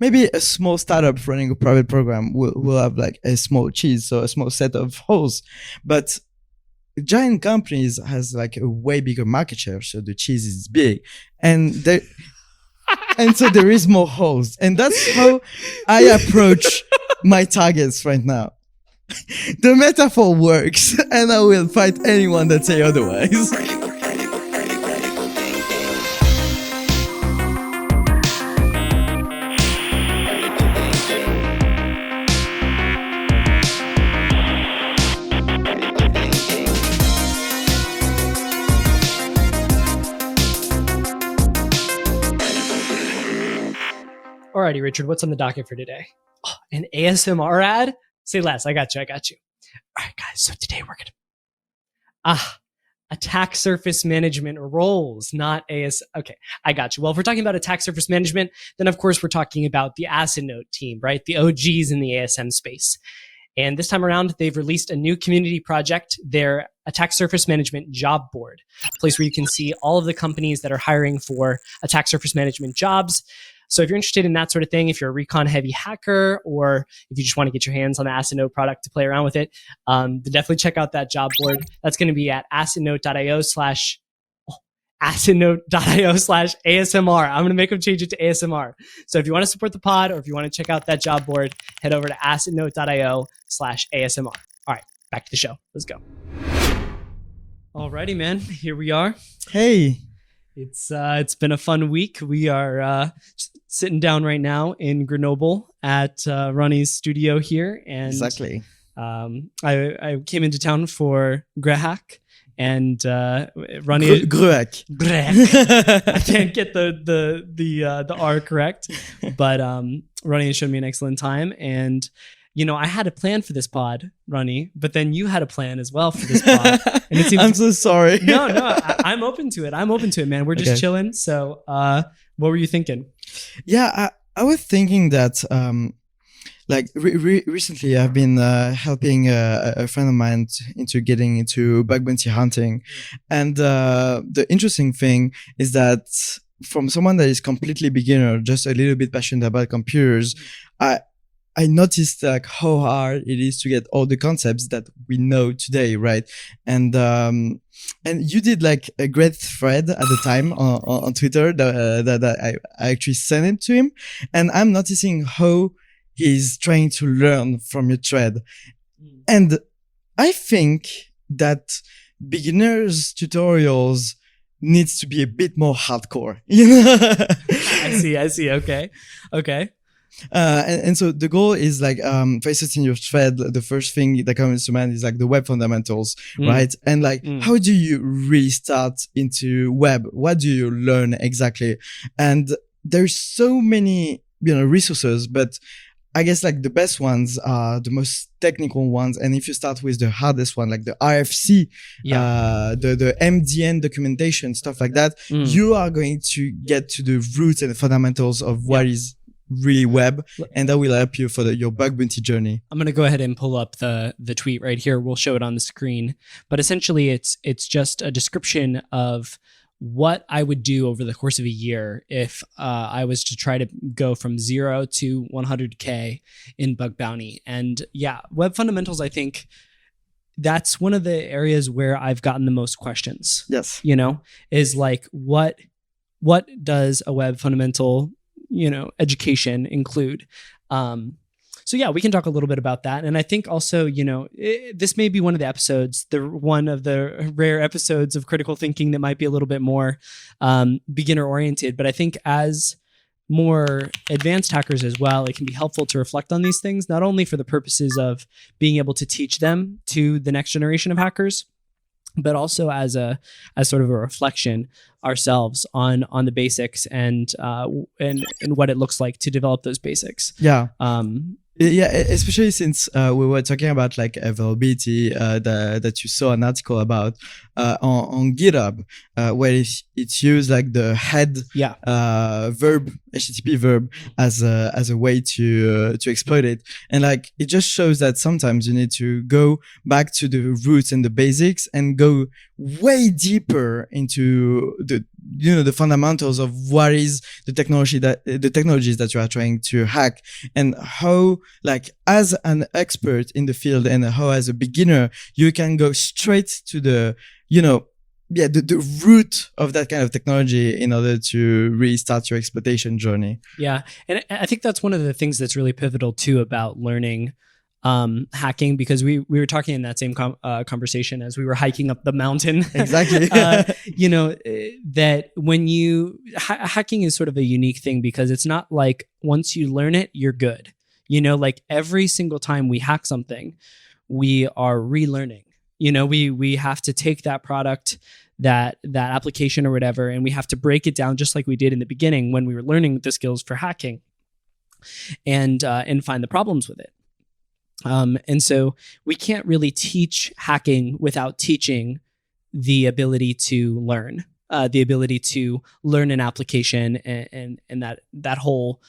maybe a small startup running a private program will have like a small cheese, so a small set of holes, but giant companies has like a way bigger market share, so the cheese is big, and so there is more holes, and that's how I approach my targets right now. The metaphor works, and I will fight anyone that say otherwise. Alrighty, Richard, what's on the docket for today? Oh, an ASMR ad? Say less. I got you. All right, guys. So today we're attack surface management roles, not Okay, I got you. Well, if we're talking about attack surface management, then of course we're talking about the Acid Note team, right? The OGs in the ASM space. And this time around, they've released a new community project, their Attack Surface Management Job Board, a place where you can see all of the companies that are hiring for attack surface management jobs. So if you're interested in that sort of thing, if you're a recon heavy hacker, or if you just want to get your hands on the Acidnote product to play around with it, then definitely check out that job board. That's going to be at acidnote.io/ASMR. I'm going to make them change it to ASMR. So if you want to support the pod, or if you want to check out that job board, head over to acidnote.io/ASMR. All right, back to the show. Let's go. Alrighty, man. Here we are. Hey. It's been a fun week. We are sitting down right now in Grenoble at Roni's studio here, and exactly. I came into town for Grehak, and Roni Grehak. I can't get the R correct, but Roni has shown me an excellent time, and you know, I had a plan for this pod, Roni, but then you had a plan as well for this pod. And it seems I'm so sorry. No, I'm open to it. Man. We're just chilling. So, what were you thinking? Yeah, I was thinking that, recently I've been helping a friend of mine into getting into bug bounty hunting. And the interesting thing is that from someone that is completely beginner, just a little bit passionate about computers, I noticed like how hard it is to get all the concepts that we know today, right? And you did like a great thread at the time on Twitter that I actually sent it to him, and I'm noticing how he's trying to learn from your thread, and I think that beginners tutorials needs to be a bit more hardcore. You know? I see. Okay. And so the goal is like, for instance, in your thread, the first thing that comes to mind is like the web fundamentals, right? And like, how do you really start into web? What do you learn exactly? And there's so many, resources, but I guess like the best ones are the most technical ones. And if you start with the hardest one, like the RFC, the MDN documentation, stuff like that, you are going to get to the roots and the fundamentals of what is really web, and that will help you for your bug bounty journey. I'm going to go ahead and pull up the tweet right here. We'll show it on the screen, but essentially it's just a description of what I would do over the course of a year if I was to try to go from 0 to 100K in bug bounty. And yeah, web fundamentals, I think that's one of the areas where I've gotten the most questions. Yes. Is like, what does a web fundamental education include? So yeah, we can talk a little bit about that. And I think also, this may be one of the episodes, one of the rare episodes of critical thinking that might be a little bit more beginner oriented. But I think as more advanced hackers as well, it can be helpful to reflect on these things, not only for the purposes of being able to teach them to the next generation of hackers, but also as sort of a reflection ourselves on the basics and what it looks like to develop those basics. Yeah. Especially since we were talking about like availability that you saw an article about on GitHub where it's used like the head verb, HTTP verb as a way to exploit it, and like it just shows that sometimes you need to go back to the roots and the basics and go way deeper into the fundamentals of what is the technologies that you are trying to hack, and how, like, as an expert in the field and how as a beginner you can go straight to the the root of that kind of technology in order to really start your exploitation journey. Yeah, and I think that's one of the things that's really pivotal too about learning hacking, because we were talking in that same conversation as we were hiking up the mountain. Exactly. That when hacking is sort of a unique thing, because it's not like once you learn it, you're good. Like every single time we hack something, we are relearning. We have to take that product, that application or whatever, and we have to break it down just like we did in the beginning when we were learning the skills for hacking, and find the problems with it. And so we can't really teach hacking without teaching the ability to learn, the ability to learn an application and that whole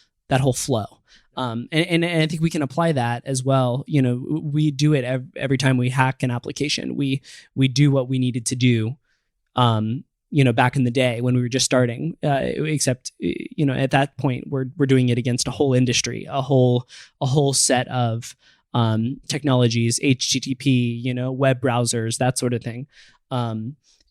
flow. And I think we can apply that as well. We do it every time we hack an application. We do what we needed to do, back in the day when we were just starting, except, at that point we're doing it against a whole industry, a whole set of technologies, HTTP, web browsers, that sort of thing.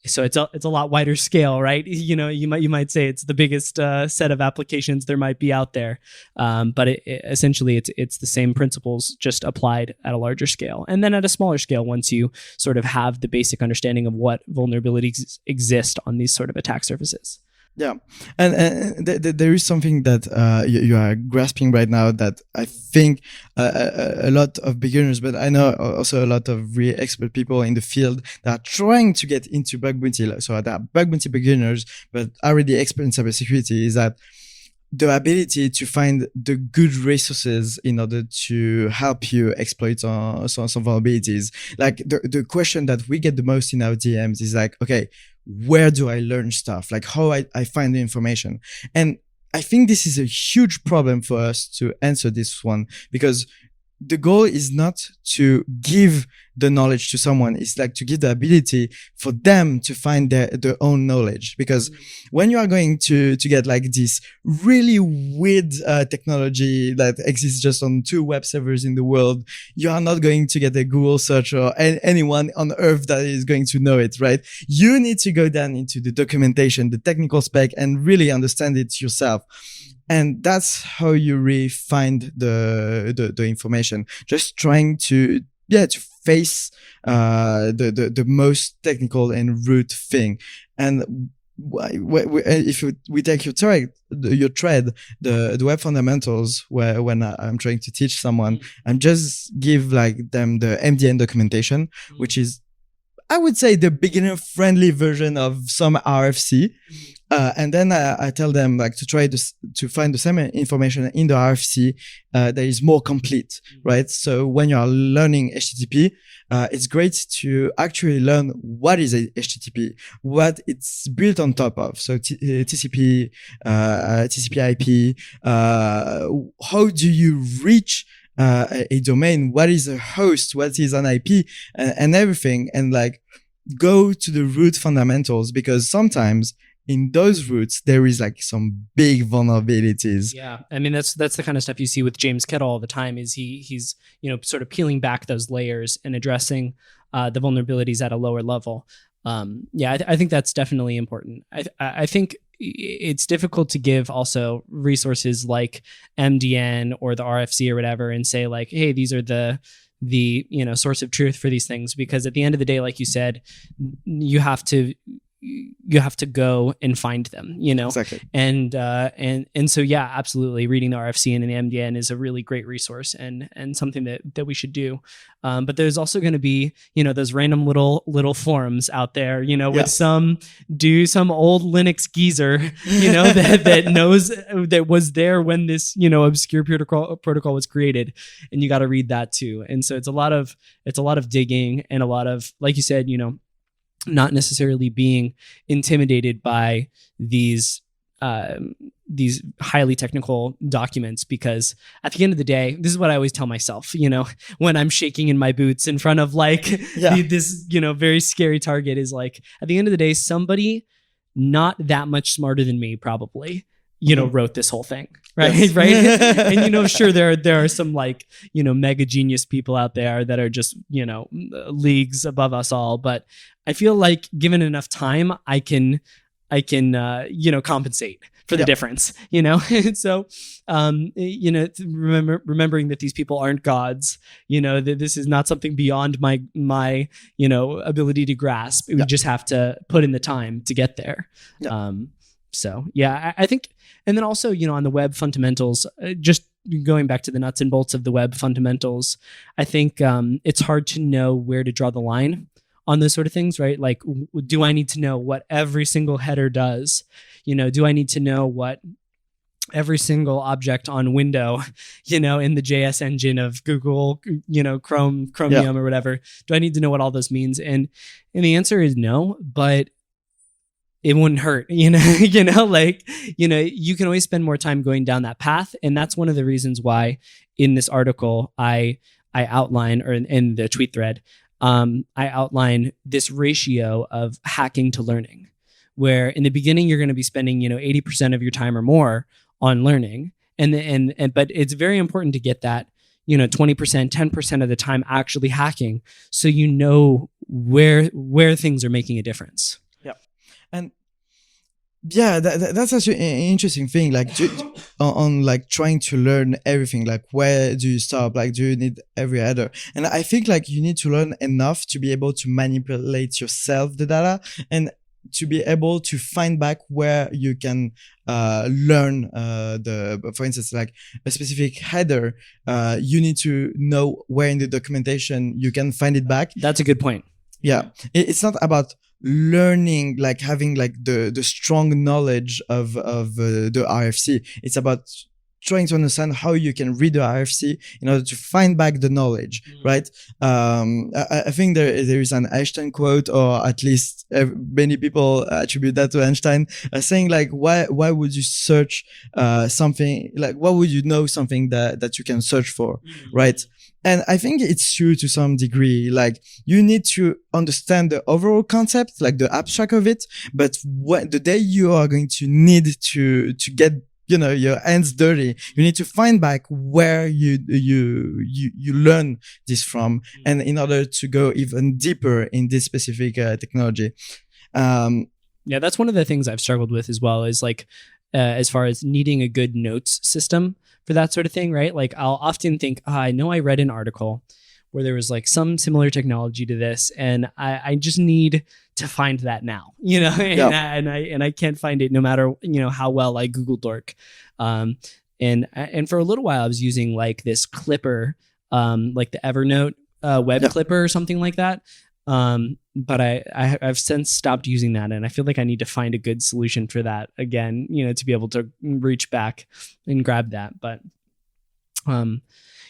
So it's a lot wider scale, right? You might say it's the biggest set of applications there might be out there, but essentially it's the same principles, just applied at a larger scale, and then at a smaller scale once you sort of have the basic understanding of what vulnerabilities exist on these sort of attack surfaces. Yeah, and there is something that you are grasping right now that I think a lot of beginners, but I know also a lot of really expert people in the field that are trying to get into bug bounty. So there are bug bounty beginners, but already expert in cybersecurity, is that the ability to find the good resources in order to help you exploit some vulnerabilities. Like the question that we get the most in our DMs is like, okay, where do I learn stuff? Like how I find the information. And I think this is a huge problem for us to answer this one, because the goal is not to give the knowledge to someone. It's like to give the ability for them to find their own knowledge. Because when you are going to get like this really weird technology that exists just on 2 web servers in the world, you are not going to get a Google search or anyone on earth that is going to know it, right? You need to go down into the documentation, the technical spec, and really understand it yourself. And that's how you really find the information. Just trying to face the most technical and root thing. And if we take your thread, the web fundamentals, when I'm trying to teach someone, I'm just give like them the MDN documentation, which is, I would say, the beginner friendly version of some RFC. And then I tell them like to try to find the same information in the RFC that is more complete, right? So when you are learning HTTP, it's great to actually learn what is a HTTP, what it's built on top of. So TCP, TCP/IP. How do you reach a domain? What is a host? What is an IP? And everything. And like go to the root fundamentals, because sometimes in those roots there is like some big vulnerabilities. Yeah, I mean that's the kind of stuff you see with James Kettle all the time. Is he's sort of peeling back those layers and addressing the vulnerabilities at a lower level. I think that's definitely important. I think it's difficult to give also resources like MDN or the RFC or whatever and say like, hey, these are the source of truth for these things, because at the end of the day, like you said, you have to go and find them, Exactly. And so, yeah, absolutely. Reading the RFC and the MDN is a really great resource and something that we should do. But there's also going to be, those random little forums out there, with some old Linux geezer, that knows that was there when this, obscure protocol was created, and you got to read that too. And so it's a lot of digging and a lot of, like you said, not necessarily being intimidated by these highly technical documents, because at the end of the day, this is what I always tell myself, when I'm shaking in my boots in front of like this, very scary target, is like, at the end of the day, somebody not that much smarter than me, probably, you know, wrote this whole thing. Right. Yes. Right. And, you know, sure, there are some like, you know, mega genius people out there that are just, you know, leagues above us all. But I feel like given enough time, I can, you know, compensate for the difference, you know? And so, you know, remembering that these people aren't gods, you know, that this is not something beyond my, you know, ability to grasp. We just have to put in the time to get there. So yeah, I think, and then also, you know, on the web fundamentals, just going back to the nuts and bolts of the web fundamentals, I think it's hard to know where to draw the line on those sort of things, right? Like, do I need to know what every single header does? You know, do I need to know what every single object on window, you know, in the JS engine of Google, you know, Chromium or whatever, do I need to know what all this means? And the answer is no, but it wouldn't hurt, you know, like, you know, you can always spend more time going down that path. And that's one of the reasons why in this article, I outline, or in the tweet thread, I outline this ratio of hacking to learning, where in the beginning, you're going to be spending, you know, 80% of your time or more on learning. But it's very important to get that, you know, 20%, 10% of the time actually hacking. So, you know, where things are making a difference. And yeah, that's actually an interesting thing. Like on like trying to learn everything, like where do you stop? Like, do you need every header? And I think like you need to learn enough to be able to manipulate yourself the data, and to be able to find back where you can learn for instance, like a specific header, you need to know where in the documentation you can find it back. That's a good point. Yeah, it's not about learning, like having like the strong knowledge of the RFC. It's about trying to understand how you can read the RFC in order to find back the knowledge, right? I think there is an Einstein quote, or at least many people attribute that to Einstein, saying like, why would you search something, like why would you know something that you can search for, right? And I think it's true to some degree. Like, you need to understand the overall concept, like the abstract of it. But the day you are going to need to get, you know, your hands dirty, you need to find back where you learn this from, and in order to go even deeper in this specific technology. Yeah, that's one of the things I've struggled with as well, is like, as far as needing a good notes system for that sort of thing, right? Like, I'll often think, I know I read an article where there was like some similar technology to this, and I just need to find that now, you know, and I can't find it no matter, you know, how well I Google dork. And for a little while I was using like this clipper, like the Evernote web clipper or something like that. But I've since stopped using that, and I feel like I need to find a good solution for that again, you know, to be able to reach back and grab that. But,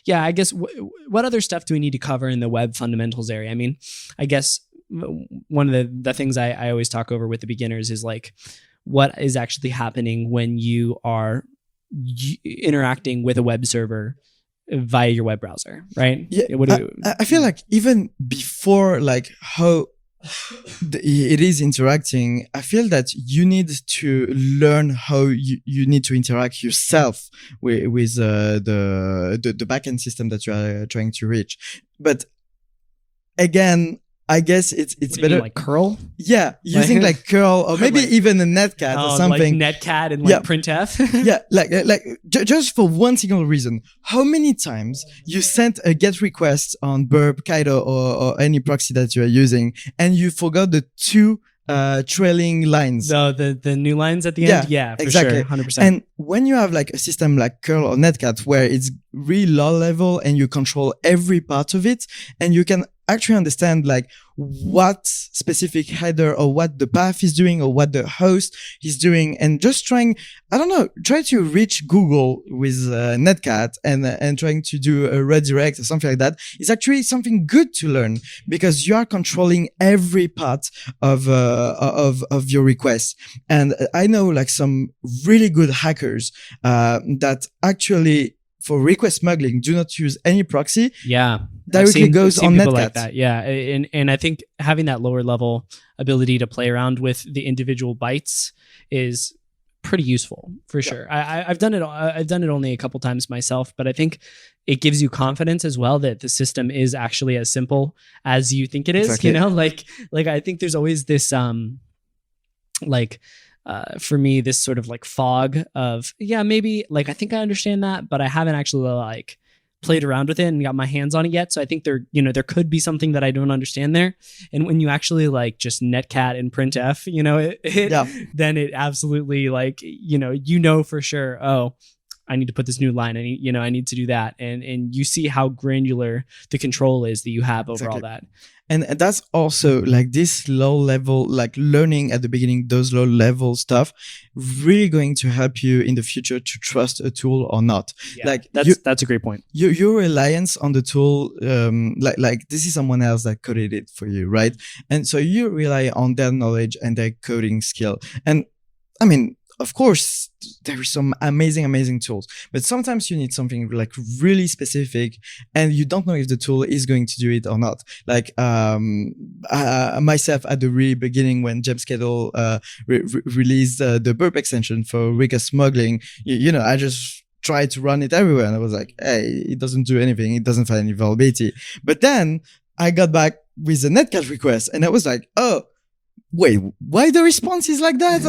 yeah, I guess what other stuff do we need to cover in the web fundamentals area? I mean, I guess one of the things I always talk over with the beginners is like, what is actually happening when you are interacting with a web server via your web browser, right? Yeah, I feel like even before like how it is interacting, I feel that you need to learn how you need to interact yourself with the backend system that you are trying to reach. But again, I guess it's better like curl. Yeah, using like curl, or maybe even a netcat or something. Like netcat and like printf. Yeah, like just for one single reason. How many times you sent a GET request on Burp, Kaido, or any proxy that you are using, and you forgot the two trailing lines. The new lines at the end? Yeah, for exactly. Sure, 100%. And when you have like a system like curl or netcat where it's really low level and you control every part of it, and you can actually understand like what specific header or what the path is doing or what the host is doing, and just try to reach Google with netcat and trying to do a redirect or something like that is actually something good to learn, because you are controlling every part of your request. And I know like some really good hackers that actually for request smuggling, do not use any proxy. Yeah, Directly goes on people Netcat. like that. Yeah, and I think having that lower level ability to play around with the individual bytes is pretty useful for sure. I've done it. I've done it only a couple times myself, but I think it gives you confidence as well that the system is actually as simple as you think it is. Exactly. You know, like I think there's always this for me, this sort of like fog of, yeah, maybe like I think I understand that, but I haven't actually like played around with it and got my hands on it yet. So I think there could be something that I don't understand there. And when you actually like just netcat and printf, then it absolutely like, for sure, oh, I need to put this new line. I need to do that. And you see how granular the control is that you have over all that. And that's also like this low level, like learning at the beginning, those low level stuff, really going to help you in the future to trust a tool or not. Yeah, like that's a great point. Your reliance on the tool, like this is someone else that coded it for you, right? And so you rely on their knowledge and their coding skill. And I mean, of course, there is some amazing tools, but sometimes you need something like really specific and you don't know if the tool is going to do it or not. Like myself at the really beginning when Gemschedule released the burp extension for request smuggling, I just tried to run it everywhere and I was like, hey, it doesn't do anything. It doesn't find any vulnerability. But then I got back with a netcat request and I was like, oh, wait, why the response is like that?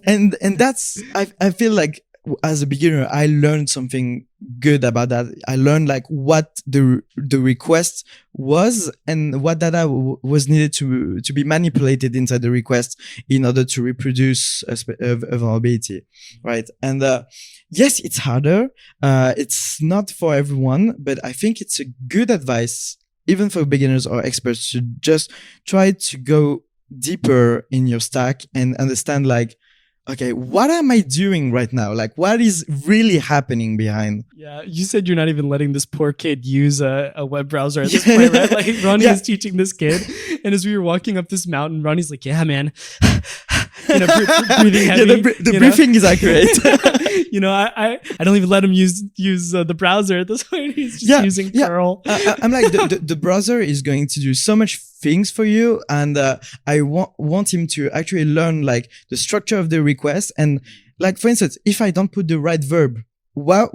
and that's, I feel like as a beginner, I learned something good about that. I learned like what the request was and what data was needed to be manipulated inside the request in order to reproduce a vulnerability, right? And yes, it's harder. It's not for everyone, but I think it's a good advice even for beginners or experts to just try to go deeper in your stack and understand like, okay, what am I doing right now? Like what is really happening behind? Yeah. You said you're not even letting this poor kid use a web browser at this point, right? Like Roni is teaching this kid. And as we were walking up this mountain, Roni's like, yeah, man. Breathing heavy. Yeah, the briefing is accurate. I don't even let him use the browser at this point. He's just using curl. I'm like, the browser is going to do so much things for you. And I want him to actually learn like the structure of the request. And like, for instance, if I don't put the right verb, what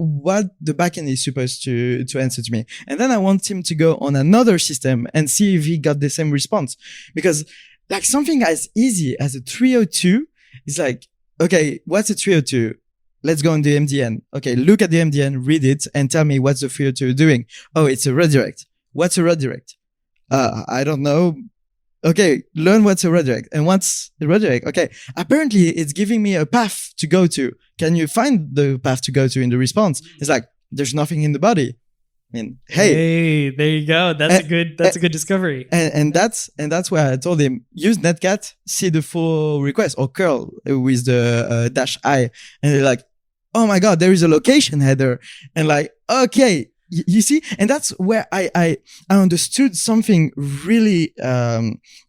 the backend is supposed to answer to me. And then I want him to go on another system and see if he got the same response. Because like something as easy as a 302 is like, okay, what's a 302? Let's go on the MDN. Okay, look at the MDN, read it, and tell me what's the 302 doing. Oh, it's a redirect. What's a redirect? I don't know. Okay, learn what's a redirect. And what's a redirect? Okay, apparently it's giving me a path to go to. Can you find the path to go to in the response? It's like, there's nothing in the body. I mean, hey, there you go. That's a good discovery. And that's where I told him, use netcat, see the full request, or curl with the -i. And they're like, oh my God, there is a location header. And like, okay, you see? And that's where I understood something really,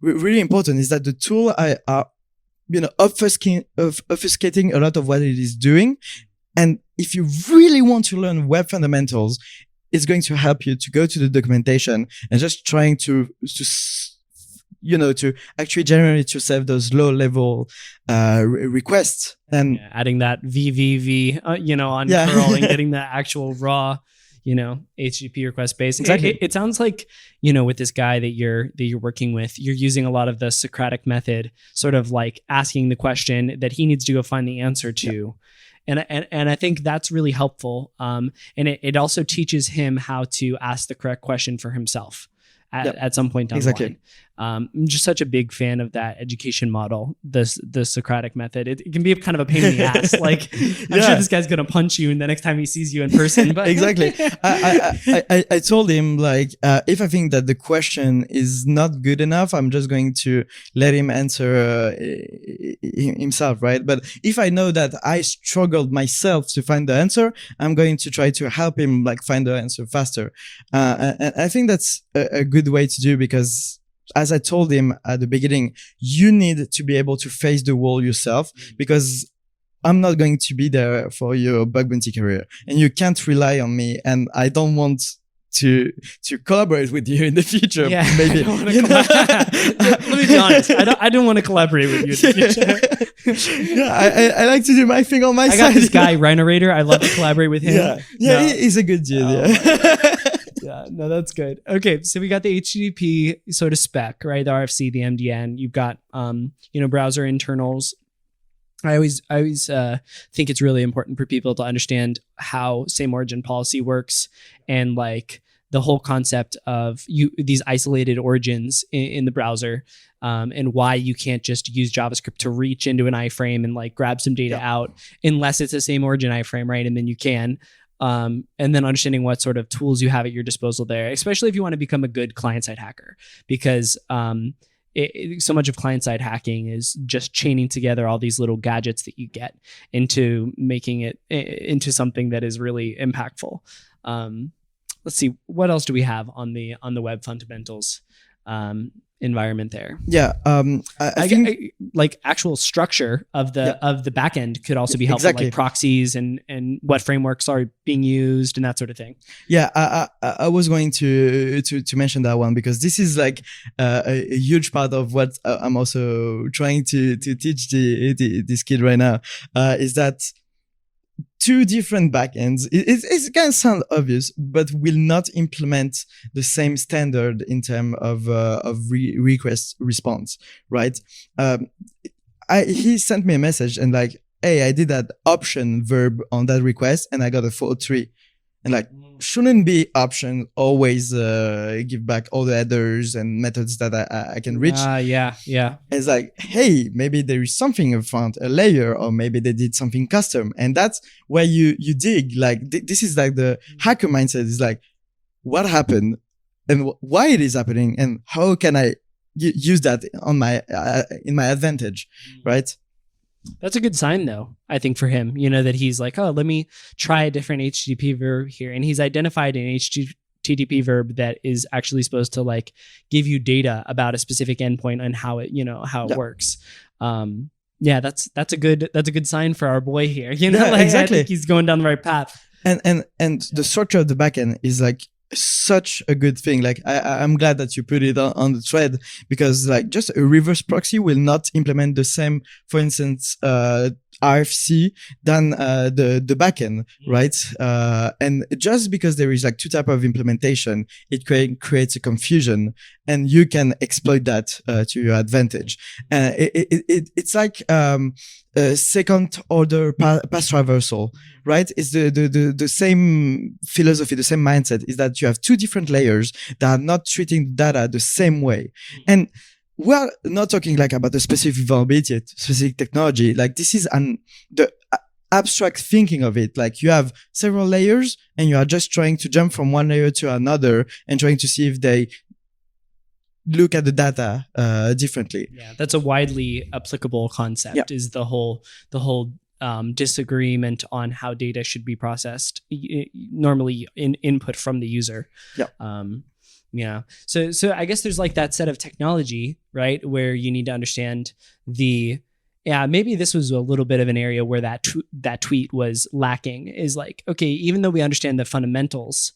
really important is that the tool are obfuscating a lot of what it is doing. And if you really want to learn web fundamentals, it's going to help you to go to the documentation and just trying to actually generate yourself those low level requests and adding that VVV on curl and getting that actual raw HTTP request base. Exactly. It sounds like with this guy that you're working with, you're using a lot of the Socratic method, sort of like asking the question that he needs to go find the answer to. Yeah. And I think that's really helpful. And it also teaches him how to ask the correct question for himself at some point down the line. I'm just such a big fan of that education model, the Socratic method. It can be kind of a pain in the ass. Like, I'm sure this guy's going to punch you the next time he sees you in person. But exactly. I told him, like, if I think that the question is not good enough, I'm just going to let him answer himself, right? But if I know that I struggled myself to find the answer, I'm going to try to help him, like, find the answer faster. And I think that's a good way to do, because as I told him at the beginning, you need to be able to face the wall yourself, because I'm not going to be there for your bug bounty career, and you can't rely on me, and I don't want to collaborate with you in the future. Yeah, maybe. Let me be honest. I don't want to collaborate with you in the future. Yeah, I like to do my thing on my side. I got this guy, Rhinorator. I love to collaborate with him. Yeah, he's a good dude. Yeah, no, that's good. Okay, so we got the HTTP sort of spec, right? The RFC, the MDN. You've got, browser internals. I always think it's really important for people to understand how same origin policy works, and like the whole concept of these isolated origins in the browser, and why you can't just use JavaScript to reach into an iframe and like grab some data out unless it's the same origin iframe, right? And then you can. And then understanding what sort of tools you have at your disposal there, especially if you want to become a good client-side hacker, because so much of client-side hacking is just chaining together all these little gadgets that you get into making it into something that is really impactful. Let's see, what else do we have on the web fundamentals environment there? Yeah, I think like actual structure of the backend could also be helpful, like proxies and what frameworks are being used and that sort of thing. Yeah, I was going to mention that one, because this is like a huge part of what I'm also trying to teach this kid right now, is that two different backends, it can sound obvious, but will not implement the same standard in terms of request response, right? He sent me a message and like, hey, I did that option verb on that request and I got a 4.3. And like, shouldn't be option always give back all the headers and methods that I can reach. Yeah. It's like, hey, maybe there is something in front, a layer, or maybe they did something custom. And that's where you dig. Like, this is like the hacker mindset is like, what happened and why it is happening and how can I use that on my in my advantage, right? That's a good sign, though, I think, for him, that he's like, oh, let me try a different HTTP verb here. And he's identified an HTTP verb that is actually supposed to like give you data about a specific endpoint and how it, it works. Yeah, that's a good sign for our boy here. Exactly. I think he's going down the right path. And the structure of the backend is like such a good thing. Like I'm glad that you put it on the thread, because like just a reverse proxy will not implement the same, for instance, RFC than the backend, right? And just because there is like two type of implementation, it creates a confusion, and you can exploit that to your advantage. It's like a second order path traversal, right? It's the same philosophy, the same mindset, is that you have two different layers that are not treating data the same way. And we're not talking like about a specific vulnerability, specific technology. Like this is the abstract thinking of it. Like you have several layers and you are just trying to jump from one layer to another and trying to see if they look at the data differently. Yeah, that's a widely applicable concept. Is the whole disagreement on how data should be processed, normally in input from the user. Yeah. So I guess there's like that set of technology, right, where you need to understand maybe this was a little bit of an area where that tweet was lacking, is like, okay, even though we understand the fundamentals,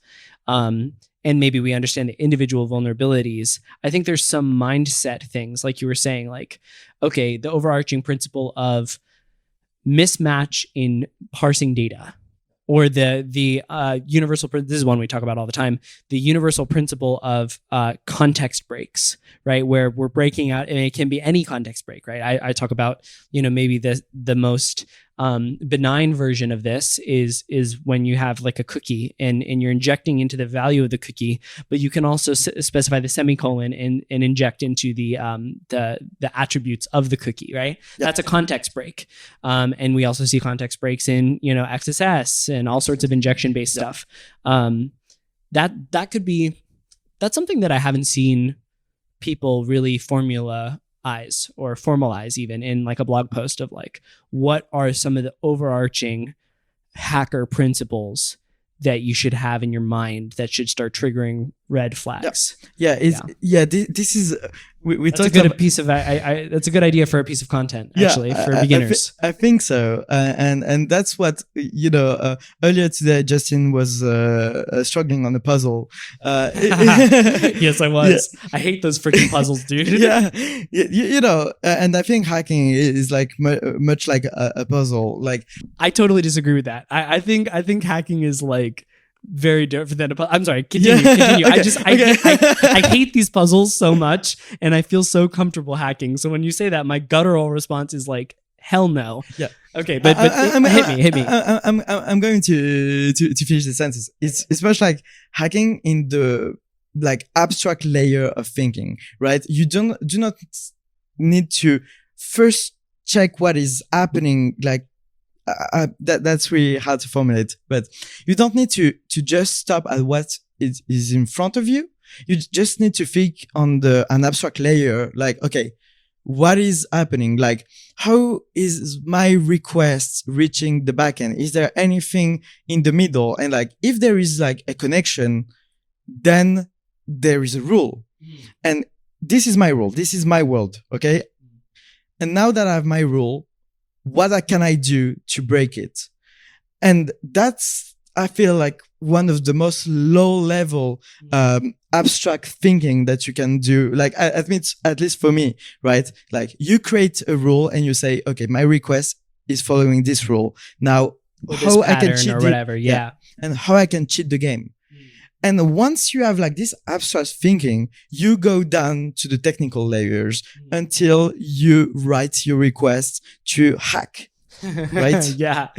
and maybe we understand the individual vulnerabilities, I think there's some mindset things, like you were saying, like, okay, the overarching principle of mismatch in parsing data, or the universal, this is one we talk about all the time, the universal principle of context breaks, right? Where we're breaking out, and it can be any context break, right? I talk about, maybe the most benign version of this is when you have like a cookie and you're injecting into the value of the cookie, but you can also specify the semicolon and inject into the attributes of the cookie, right? That's a context break. And we also see context breaks in, XSS and all sorts of injection based stuff. That's something that I haven't seen people really formalize even in like a blog post of like, what are some of the overarching hacker principles that you should have in your mind that should start triggering red flags. This is we That's a talked good about, piece of that's a good idea for a piece of content actually for beginners. I think so, and that's what earlier today Justin was struggling on a puzzle. Yes, I was. Yeah. I hate those freaking puzzles, dude. And I think hacking is like much like a puzzle. Like, I totally disagree with that. I think hacking is like very different than a puzzle. I'm sorry. Continue. Okay. I hate these puzzles so much, and I feel so comfortable hacking. So when you say that, my guttural response is like, hell no. Yeah. Okay, but hit me. I'm going to finish the sentence. It's much like hacking in the like abstract layer of thinking, right? You do not need to first check what is happening, like. That's really hard to formulate, but you don't need to just stop at what is in front of you. You just need to think on an abstract layer, like, okay, what is happening? Like, how is my request reaching the backend? Is there anything in the middle? And like, if there is like a connection, then there is a rule. And this is my rule. This is my world. Okay. And now that I have my rule, what can I do to break it? And that's, I feel like, one of the most low level abstract thinking that you can do. Like, at least for me, right? Like, you create a rule and you say, okay, my request is following this rule. Now, how I can cheat or whatever, and how I can cheat the game. And once you have like this abstract thinking, you go down to the technical layers until you write your request to hack. Right? Yeah.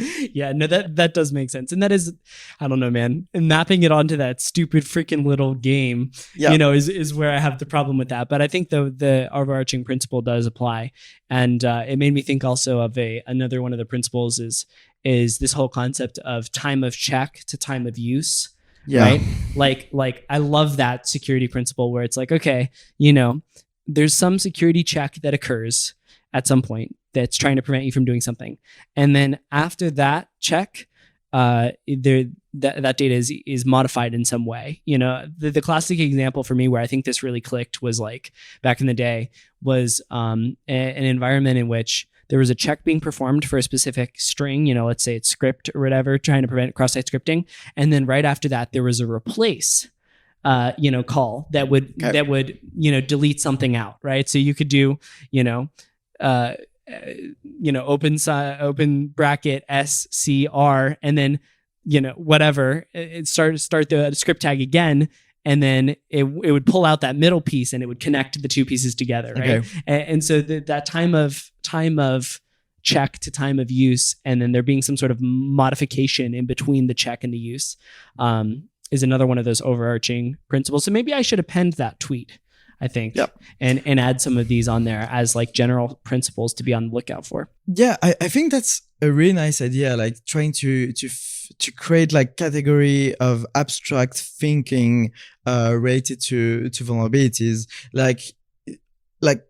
No, that does make sense. And that is, I don't know, man. And mapping it onto that stupid freaking little game, is where I have the problem with that. But I think the overarching principle does apply. And it made me think also of another one of the principles is this whole concept of time of check to time of use. Yeah. Right. Like I love that security principle where it's like, okay, there's some security check that occurs at some point that's trying to prevent you from doing something. And then after that check, that data is modified in some way. The classic example for me where I think this really clicked was like back in the day was an environment in which there was a check being performed for a specific string, let's say it's script or whatever, trying to prevent cross-site scripting. And then right after that, there was a replace, call that would delete something out, right? So you could do, open bracket SCR, and then, whatever, it start the script tag again. And then it would pull out that middle piece and it would connect the two pieces together, right? Okay. And so that time of check to time of use, and then there being some sort of modification in between the check and the use, is another one of those overarching principles. So maybe I should append that tweet, I think, and add some of these on there as like general principles to be on the lookout for. Yeah, I think that's a really nice idea, like trying to create like category of abstract thinking related to vulnerabilities, like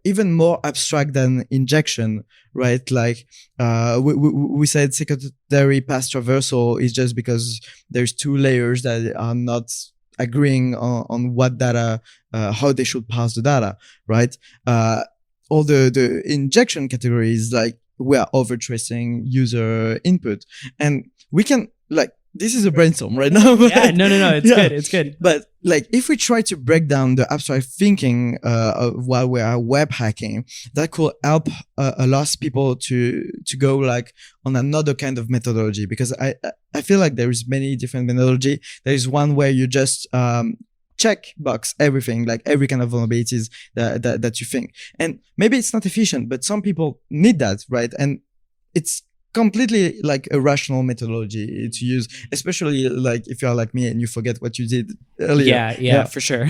even more abstract than injection, right? Like we said secondary path traversal is just because there's two layers that are not agreeing on what data, how they should pass the data, right? All the injection categories, like we are overtracing user input, and we can like, this is a brainstorm right now. But yeah, no, good. It's good. But like, if we try to break down the abstract thinking while we are web hacking, that could help a lot of people to go like on another kind of methodology, because I feel like there is many different methodology. There is one where you just check box everything, like every kind of vulnerabilities that you think, and maybe it's not efficient, but some people need that, right? And it's completely like a rational methodology to use, especially like if you're like me and you forget what you did earlier. Yeah, for sure.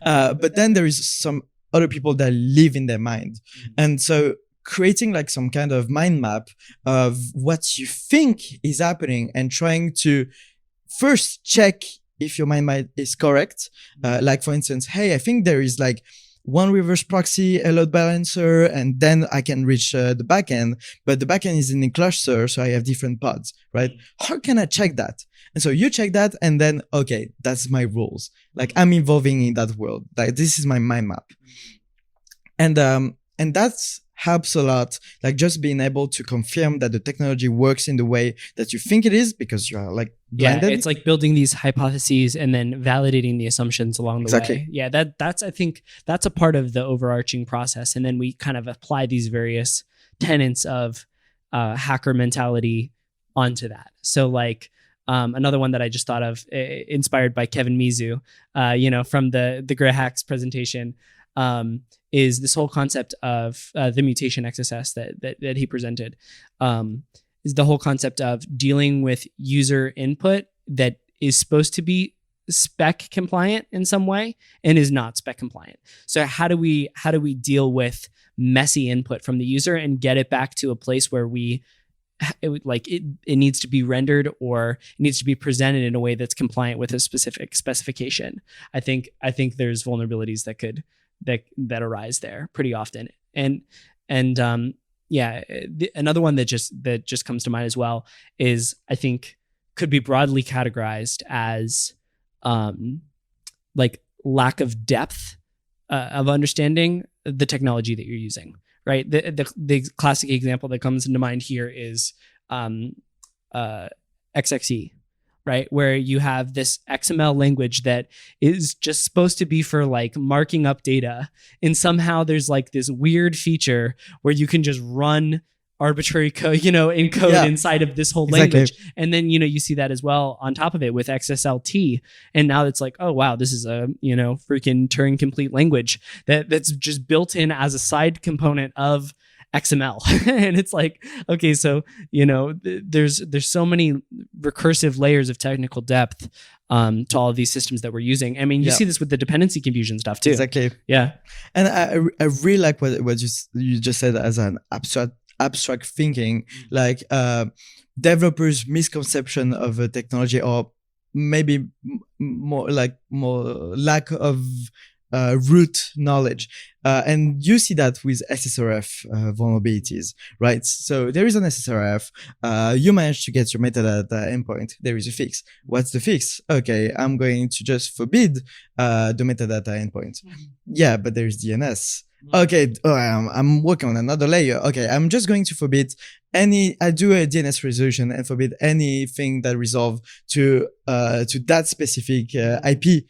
But then there is some other people that live in their mind, and so creating like some kind of mind map of what you think is happening and trying to first check if your mind map is correct. Like for instance, hey, I think there is like one reverse proxy, a load balancer, and then I can reach the backend, but the backend is in a cluster, so I have different pods, right? How can I check that? And so you check that, and then, okay, that's my rules. Like, I'm evolving in that world. Like, this is my mind map. And that's helps a lot, like just being able to confirm that the technology works in the way that you think it is, because you are like blinded. Yeah, it's like building these hypotheses and then validating the assumptions along the way. Yeah, that's I think that's a part of the overarching process, and then we kind of apply these various tenets of hacker mentality onto that. So like another one that I just thought of, inspired by Kevin Mizu, from the Gray Hacks presentation, is this whole concept of the mutation XSS that he presented. Is the whole concept of dealing with user input that is supposed to be spec compliant in some way and is not spec compliant. So how do we deal with messy input from the user and get it back to a place where it needs to be rendered, or it needs to be presented in a way that's compliant with a specific specification? I think there's vulnerabilities that arise there pretty often. And another one that just comes to mind as well is, I think, could be broadly categorized as like lack of depth of understanding the technology that you're using, right? The classic example that comes into mind here is XXE, right? Where you have this XML language that is just supposed to be for like marking up data. And somehow there's like this weird feature where you can just run arbitrary code, encode inside of this whole language. And then, you see that as well on top of it with XSLT. And now it's like, oh, wow, this is a, freaking Turing complete language that's just built in as a side component of XML. And it's like, okay, so, there's so many recursive layers of technical depth to all of these systems that we're using. I mean, you see this with the dependency confusion stuff too. Exactly. Yeah. And I really like what you just said as an abstract thinking, like developers' misconception of a technology, or maybe more lack of root knowledge. And you see that with SSRF vulnerabilities, right? So there is an SSRF. You manage to get your metadata endpoint. There is a fix. What's the fix? Okay, I'm going to just forbid the metadata endpoint. Yeah, but there's DNS. Okay, I'm working on another layer. Okay, I'm just going to forbid I do a DNS resolution and forbid anything that resolve to that specific IP.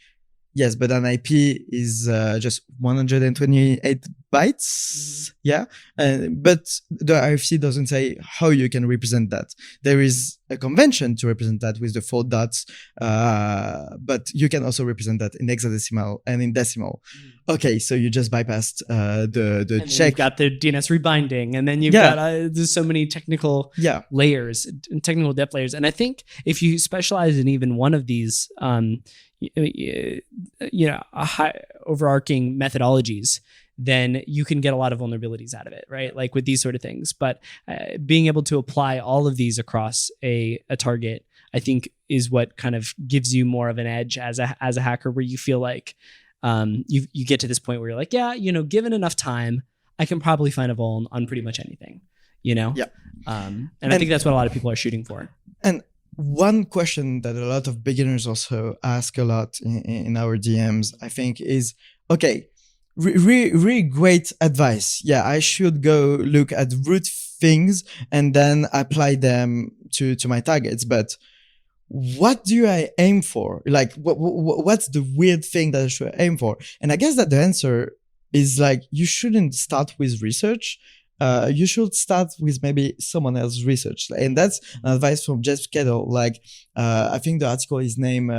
Yes, but an IP is just 128 bytes. Yeah. But the RFC doesn't say how you can represent that. There is a convention to represent that with the 4 dots. But you can also represent that in hexadecimal and in decimal. Okay, so you just bypassed the and check. You've got the DNS rebinding, and then you've got there's so many technical layers, technical depth layers. And I think if you specialize in even one of these, overarching methodologies, then you can get a lot of vulnerabilities out of it, right? Like with these sort of things. But being able to apply all of these across a target, I think, is what kind of gives you more of an edge as a hacker, where you feel like you get to this point where you're like, given enough time, I can probably find a vuln on pretty much anything, Yeah. And I think that's what a lot of people are shooting for. And one question that a lot of beginners also ask a lot in our DMs, I think, is, okay, really great advice. Yeah, I should go look at root things and then apply them to my targets. But what do I aim for? Like, what's the weird thing that I should aim for? And I guess that the answer is like, you shouldn't start with research. You should start with maybe someone else's research. And that's an advice from Jeff Kettle. Like, I think the article is named,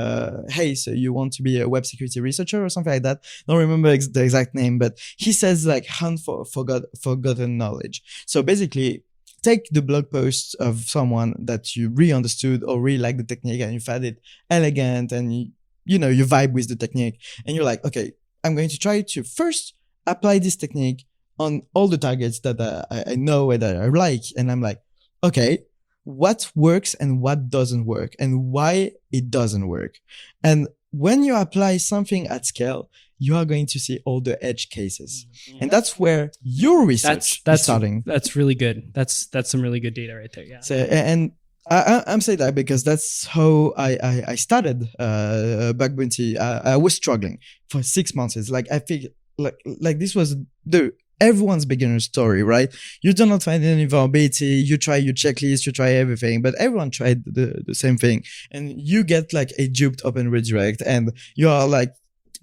hey, so you want to be a web security researcher or something like that. I don't remember the exact name, but he says like hunt for forgotten knowledge. So basically, take the blog post of someone that you really understood or really like the technique, and you found it elegant, and you vibe with the technique, and you're like, okay, I'm going to try to first apply this technique on all the targets that I know and that I like. And I'm like, okay, what works and what doesn't work, and why it doesn't work. And when you apply something at scale, you are going to see all the edge cases. And that's where your research is starting. That's really good. That's some really good data right there. Yeah. So, and I'm saying that because that's how I started Bug Bounty. I was struggling for 6 months. It's like I think like this was the everyone's beginner story, right? You do not find any vulnerability. You try your checklist, you try everything, but everyone tried the same thing, and you get like a duped open redirect, and you are like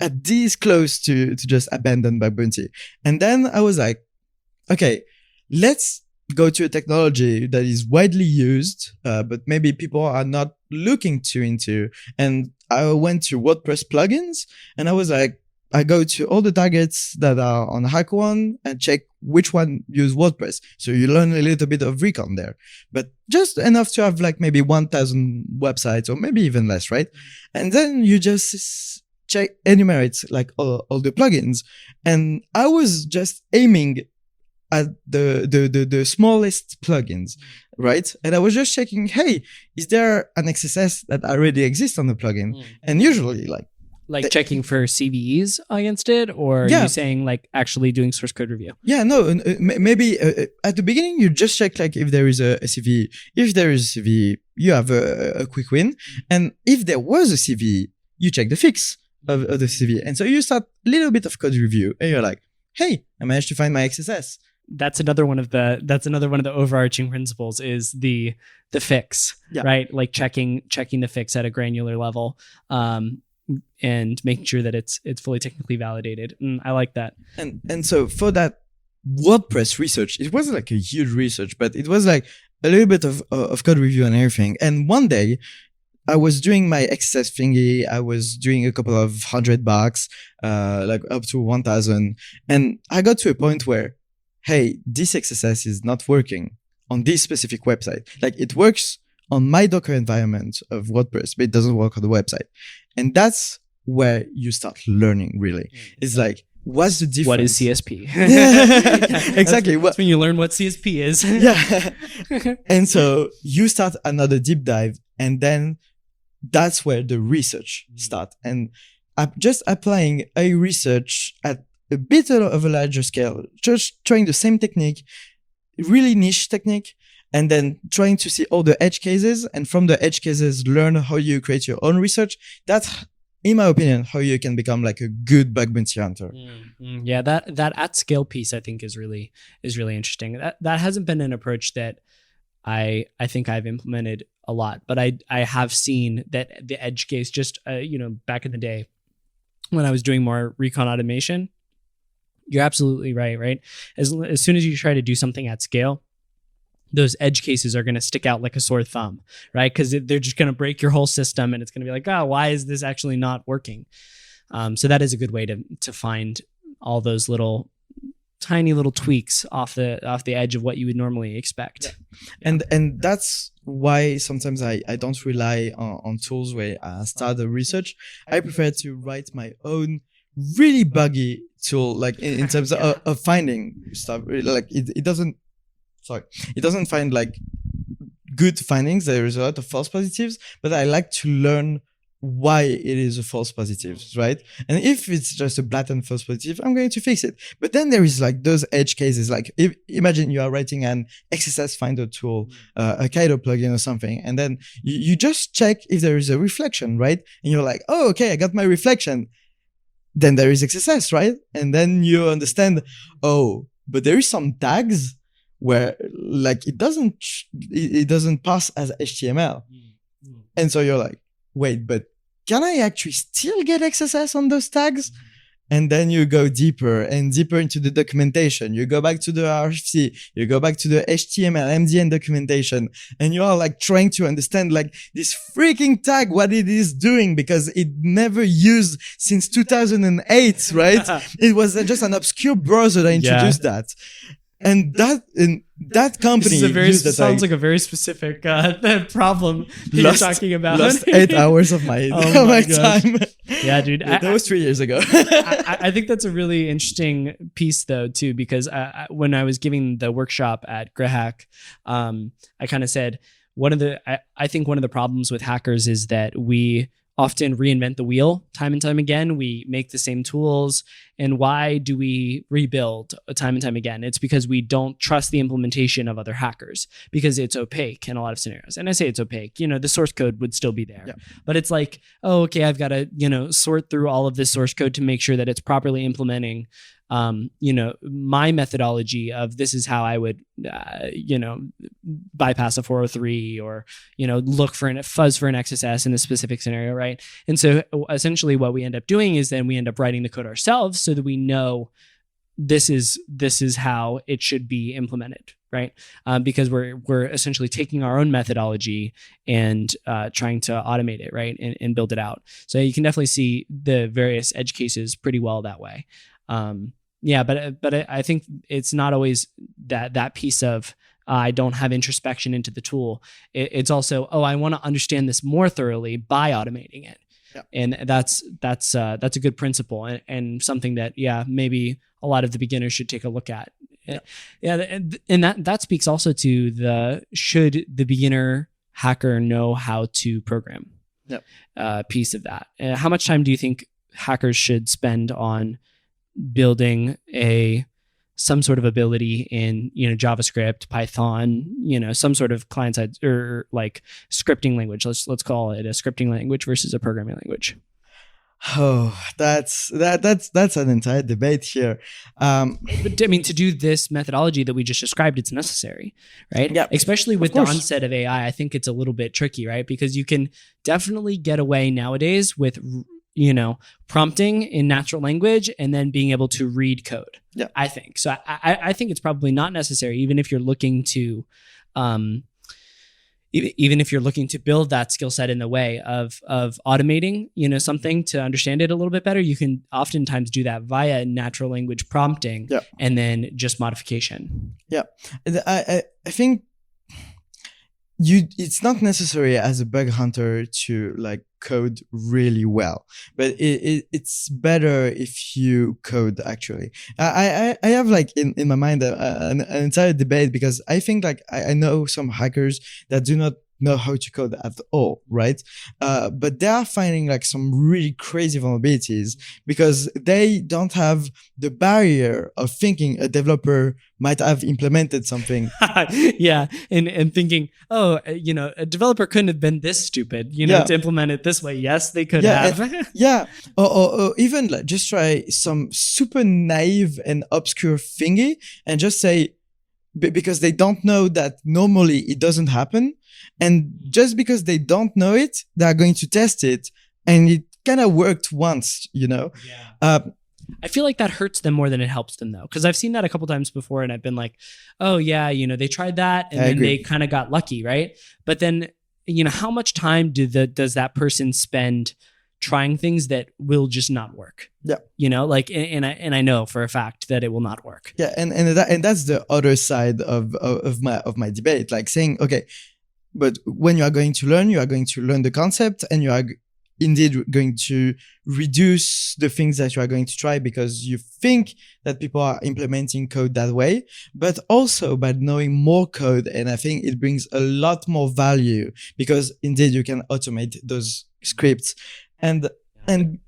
at this close to just abandon Bug Bounty. And then I was like, okay, let's go to a technology that is widely used, but maybe people are not looking too into. And I went to WordPress plugins, and I was like, I go to all the targets that are on HackerOne and check which one use WordPress. So you learn a little bit of recon there, but just enough to have like maybe 1,000 websites or maybe even less, right? And then you just enumerate like all the plugins. And I was just aiming at the smallest plugins, right? And I was just checking, hey, is there an XSS that already exists on the plugin? And usually like checking for CVEs against it, or are you saying like actually doing source code review? Yeah, no, maybe at the beginning you just check like if there is a CVE. If there is a CVE, you have a quick win. And if there was a CVE, you check the fix of the CVE. And so you start a little bit of code review, and you're like, hey, I managed to find my XSS. That's another one of the overarching principles is the fix, right? Like checking the fix at a granular level, and making sure that it's fully technically validated. I like that. And so for that WordPress research, it wasn't like a huge research, but it was like a little bit of code review and everything. And one day I was doing my XSS thingy. I was doing a couple of $100, like up to 1,000. And I got to a point where, hey, this XSS is not working on this specific website. Like it works on my Docker environment of WordPress, but it doesn't work on the website. And that's where you start learning really. It's like, what's the difference? What is CSP? Exactly. That's when you learn what CSP is. Yeah. And so you start another deep dive, and then that's where the research starts. And I'm just applying a research at a bit of a larger scale, just trying the same technique, really niche technique, and then trying to see all the edge cases, and from the edge cases, learn how you create your own research. That's, in my opinion, how you can become like a good bug bounty hunter. Yeah, that at scale piece I think is really interesting. That hasn't been an approach that I think I've implemented a lot, but I have seen that the edge case just back in the day when I was doing more recon automation. You're absolutely right? As soon as you try to do something at scale, those edge cases are going to stick out like a sore thumb, right? Because they're just going to break your whole system, and it's going to be like, why is this actually not working? So that is a good way to find all those tiny little tweaks off the edge of what you would normally expect. Yeah. And that's why sometimes I don't rely on tools where I start the research. I prefer to write my own really buggy tool, like in terms of finding stuff. Like it doesn't find like good findings. There is a lot of false positives, but I like to learn why it is a false positive, right? And if it's just a blatant false positive, I'm going to fix it. But then there is like those edge cases. Like imagine you are writing an XSS finder tool, a Kaido plugin or something, and then you just check if there is a reflection, right? And you're like, oh, okay, I got my reflection. Then there is XSS, right? And then you understand, oh, but there is some tags where like it doesn't pass as HTML. And so you're like, wait, but can I actually still get XSS on those tags? And then you go deeper and deeper into the documentation. You go back to the RFC, you go back to the HTML, MDN documentation, and you are like trying to understand like this freaking tag, what it is doing, because it never used since 2008, right? It was just an obscure browser that introduced that. And that company sounds like a very specific problem that you're talking about. Lost 8 hours of my time. Yeah, dude. That was 3 years ago. I think that's a really interesting piece, though, too, because when I was giving the workshop at GreyHack, I kind of said I think one of the problems with hackers is that we often reinvent the wheel time and time again. We make the same tools. And why do we rebuild time and time again? It's because we don't trust the implementation of other hackers because it's opaque in a lot of scenarios. And I say it's opaque, the source code would still be there, but it's like, oh, okay, I've got to, sort through all of this source code to make sure that it's properly implementing my methodology of this is how I would, bypass a 403 or, look for a fuzz for an XSS in a specific scenario, right? And so essentially what we end up doing is then we end up writing the code ourselves so that we know this is how it should be implemented, right? Because we're essentially taking our own methodology and trying to automate it, right, and build it out. So you can definitely see the various edge cases pretty well that way. But I think it's not always that piece of I don't have introspection into the tool. It's also, I want to understand this more thoroughly by automating it. Yeah. And that's a good principle and something that maybe a lot of the beginners should take a look at. And that speaks also to should the beginner hacker know how to program? Piece of that. How much time do you think hackers should spend on building some sort of ability in JavaScript, Python, some sort of client side or like scripting language? Let's call it a scripting language versus a programming language. Oh, that's an entire debate here. But I mean, to do this methodology that we just described, it's necessary, right? Yeah, especially with the onset of AI. I think it's a little bit tricky, right? Because you can definitely get away nowadays with prompting in natural language and then being able to read code. Yeah, I think so. I think it's probably not necessary, even if you're looking to, build that skill set in the way of automating, something to understand it a little bit better. You can oftentimes do that via natural language prompting, and then just modification. Yeah, I think it's not necessary as a bug hunter to like code really well, but it's better if you code actually. I have like in my mind an entire debate because I think like I know some hackers that do not know how to code at all, right? But they are finding like some really crazy vulnerabilities because they don't have the barrier of thinking a developer might have implemented something. Yeah, and thinking, a developer couldn't have been this stupid, to implement it this way. Yes, they could have. Or even like just try some super naive and obscure thingy and just say, because they don't know that normally it doesn't happen. And just because they don't know it, they're going to test it. And it kind of worked once, Yeah. I feel like that hurts them more than it helps them, though. Because I've seen that a couple times before and I've been like, oh, yeah, they tried that and then they kind of got lucky, right? But then, how much time does that person spend trying things that will just not work? Yeah. And I know for a fact that it will not work. Yeah. And that's the other side of my debate, like saying, okay, but when you are going to learn the concept and you are indeed going to reduce the things that you are going to try because you think that people are implementing code that way, but also by knowing more code. And I think it brings a lot more value because indeed you can automate those scripts and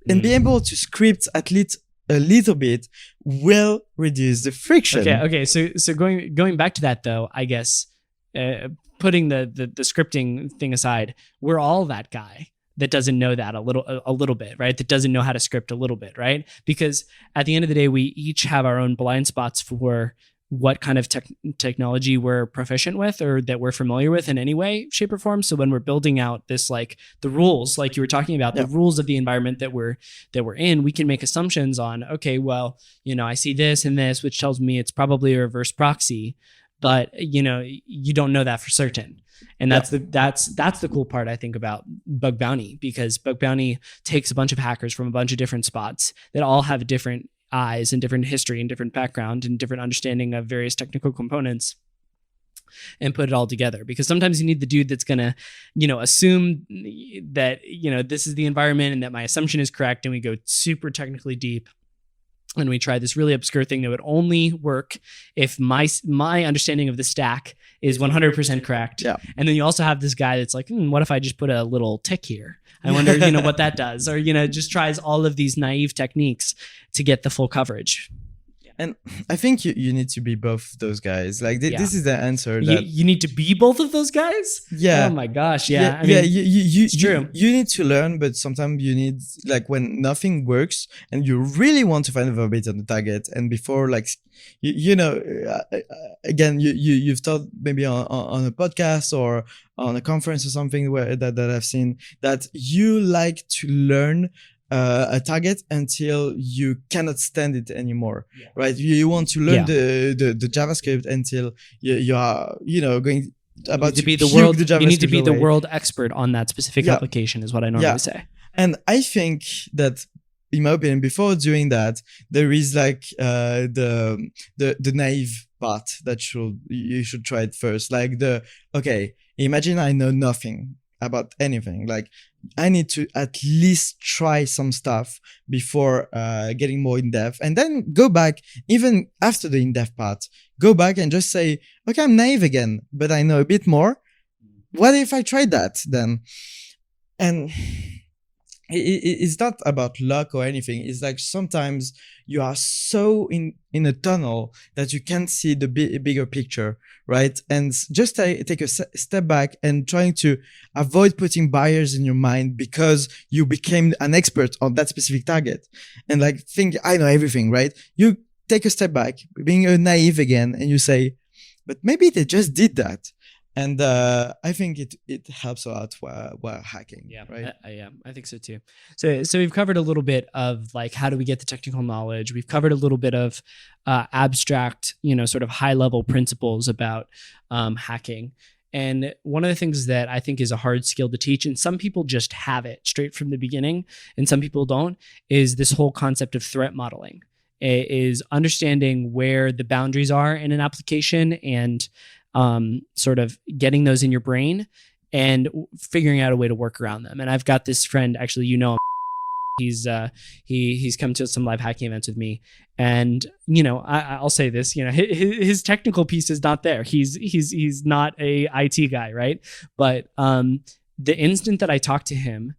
be able to script at least a little bit will reduce the friction. Okay. So going back to that though, I guess, putting the scripting thing aside, we're all that guy that doesn't know that a little bit, right? That doesn't know how to script a little bit, right? Because at the end of the day, we each have our own blind spots for what kind of technology we're proficient with or that we're familiar with in any way, shape, or form. So when we're building out this, like the rules, like you were talking about, the rules of the environment that we're in, we can make assumptions on, okay, well, I see this and this, which tells me it's probably a reverse proxy. But you don't know that for certain, and that's the cool part I think about Bug Bounty, because Bug Bounty takes a bunch of hackers from a bunch of different spots that all have different eyes and different history and different background and different understanding of various technical components, and put it all together. Because sometimes you need the dude that's gonna, assume that this is the environment and that my assumption is correct, and we go super technically deep. And we tried this really obscure thing that would only work if my understanding of the stack is 100% correct. Yeah. And then you also have this guy that's like, what if I just put a little tick here? I wonder, what that does. Or, just tries all of these naive techniques to get the full coverage. And I think you need to be both those guys. Like this is the answer. That You need to be both of those guys? Yeah. Oh my gosh. Yeah. It's true. You need to learn, but sometimes you need, like, when nothing works and you really want to find a verbatim on the target, and before, like, again, you've thought maybe on a podcast or on a conference or something where that I've seen that you like to learn a target until you cannot stand it anymore, right? You want to learn the JavaScript until you are going about to be the world. You need to be the world expert on that specific application, is what I normally say. And I think that, in my opinion, before doing that, there is like the naive part that you should try it first. Like imagine I know nothing about anything. Like, I need to at least try some stuff before getting more in depth, and then go back, even after the in-depth part, go back and just say, okay, I'm naive again, but I know a bit more. What if I tried that then? And it's not about luck or anything. It's like sometimes you are so in a tunnel that you can't see the bigger picture, right? And just take a step back and trying to avoid putting barriers in your mind because you became an expert on that specific target. And like, think, I know everything, right? You take a step back, being naive again, and you say, but maybe they just did that. And I think it helps a lot while hacking. Yeah, right. I think so too. So we've covered a little bit of like, how do we get the technical knowledge? We've covered a little bit of abstract, sort of high level principles about hacking. And one of the things that I think is a hard skill to teach, and some people just have it straight from the beginning, and some people don't, is this whole concept of threat modeling. It is understanding where the boundaries are in an application and sort of getting those in your brain and figuring out a way to work around them. And I've got this friend, actually, him, he's come to some live hacking events with me, and I'll say this, his technical piece is not there. He's not a IT guy, right? But the instant that I talk to him,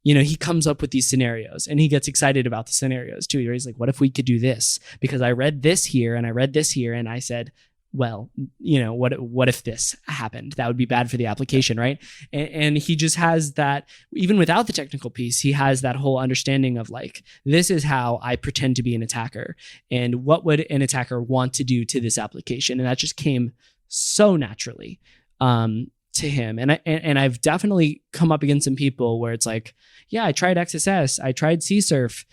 he comes up with these scenarios and he gets excited about the scenarios too. He's like, what if we could do this? Because I read this here and I read this here, and I said, well, what if this happened? That would be bad for the application, right? And he just has that, even without the technical piece, he has that whole understanding of like, this is how I pretend to be an attacker, and what would an attacker want to do to this application? And that just came so naturally to him. And I've definitely come up against some people where it's like, yeah, I tried XSS, I tried CSurf,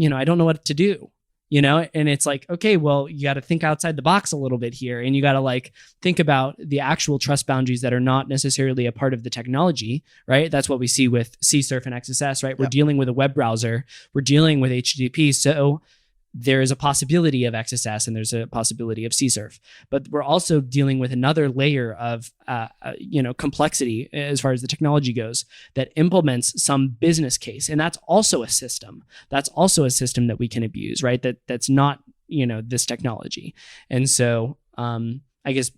I don't know what to do. And it's like, okay, well, you got to think outside the box a little bit here. And you got to like think about the actual trust boundaries that are not necessarily a part of the technology, right? That's what we see with CSurf and XSS, right? We're dealing with a web browser. We're dealing with HTTP. So there is a possibility of XSS and there's a possibility of CSurf, but we're also dealing with another layer of, complexity as far as the technology goes that implements some business case. And that's also a system. That's also a system that we can abuse, right? That's not, this technology. And so, I guess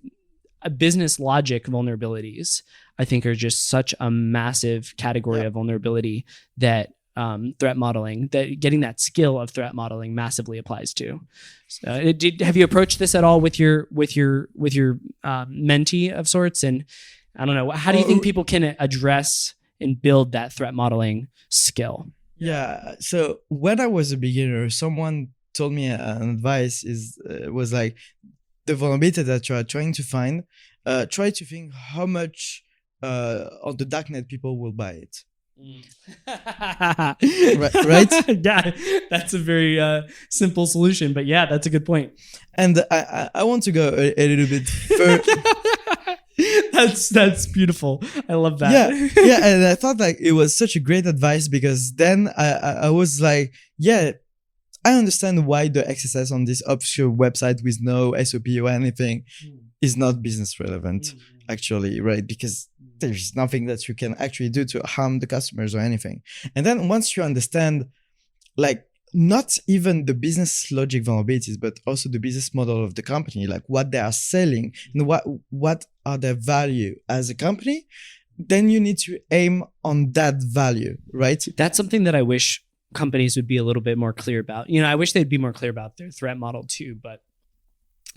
business logic vulnerabilities, I think, are just such a massive category of vulnerability that threat modeling, that getting that skill of threat modeling massively applies to. So, have you approached this at all with your mentee of sorts? And I don't know, how do you think people can address and build that threat modeling skill? Yeah. So when I was a beginner, someone told me an advice was like, the vulnerability that you are trying to find, try to think how much on the darknet people will buy it. Right? Yeah, that's a very simple solution, but yeah, that's a good point. And I want to go a little bit further. That's beautiful. I love that. Yeah, and I thought like it was such a great advice, because then I was like, yeah, I understand why the XSS on this obscure website with no SOP or anything is not business relevant, actually, right? Because there's nothing that you can actually do to harm the customers or anything. And then once you understand, like, not even the business logic vulnerabilities, but also the business model of the company, like what they are selling and what are their value as a company, then you need to aim on that value, right? That's something that I wish companies would be a little bit more clear about. I wish they'd be more clear about their threat model too, but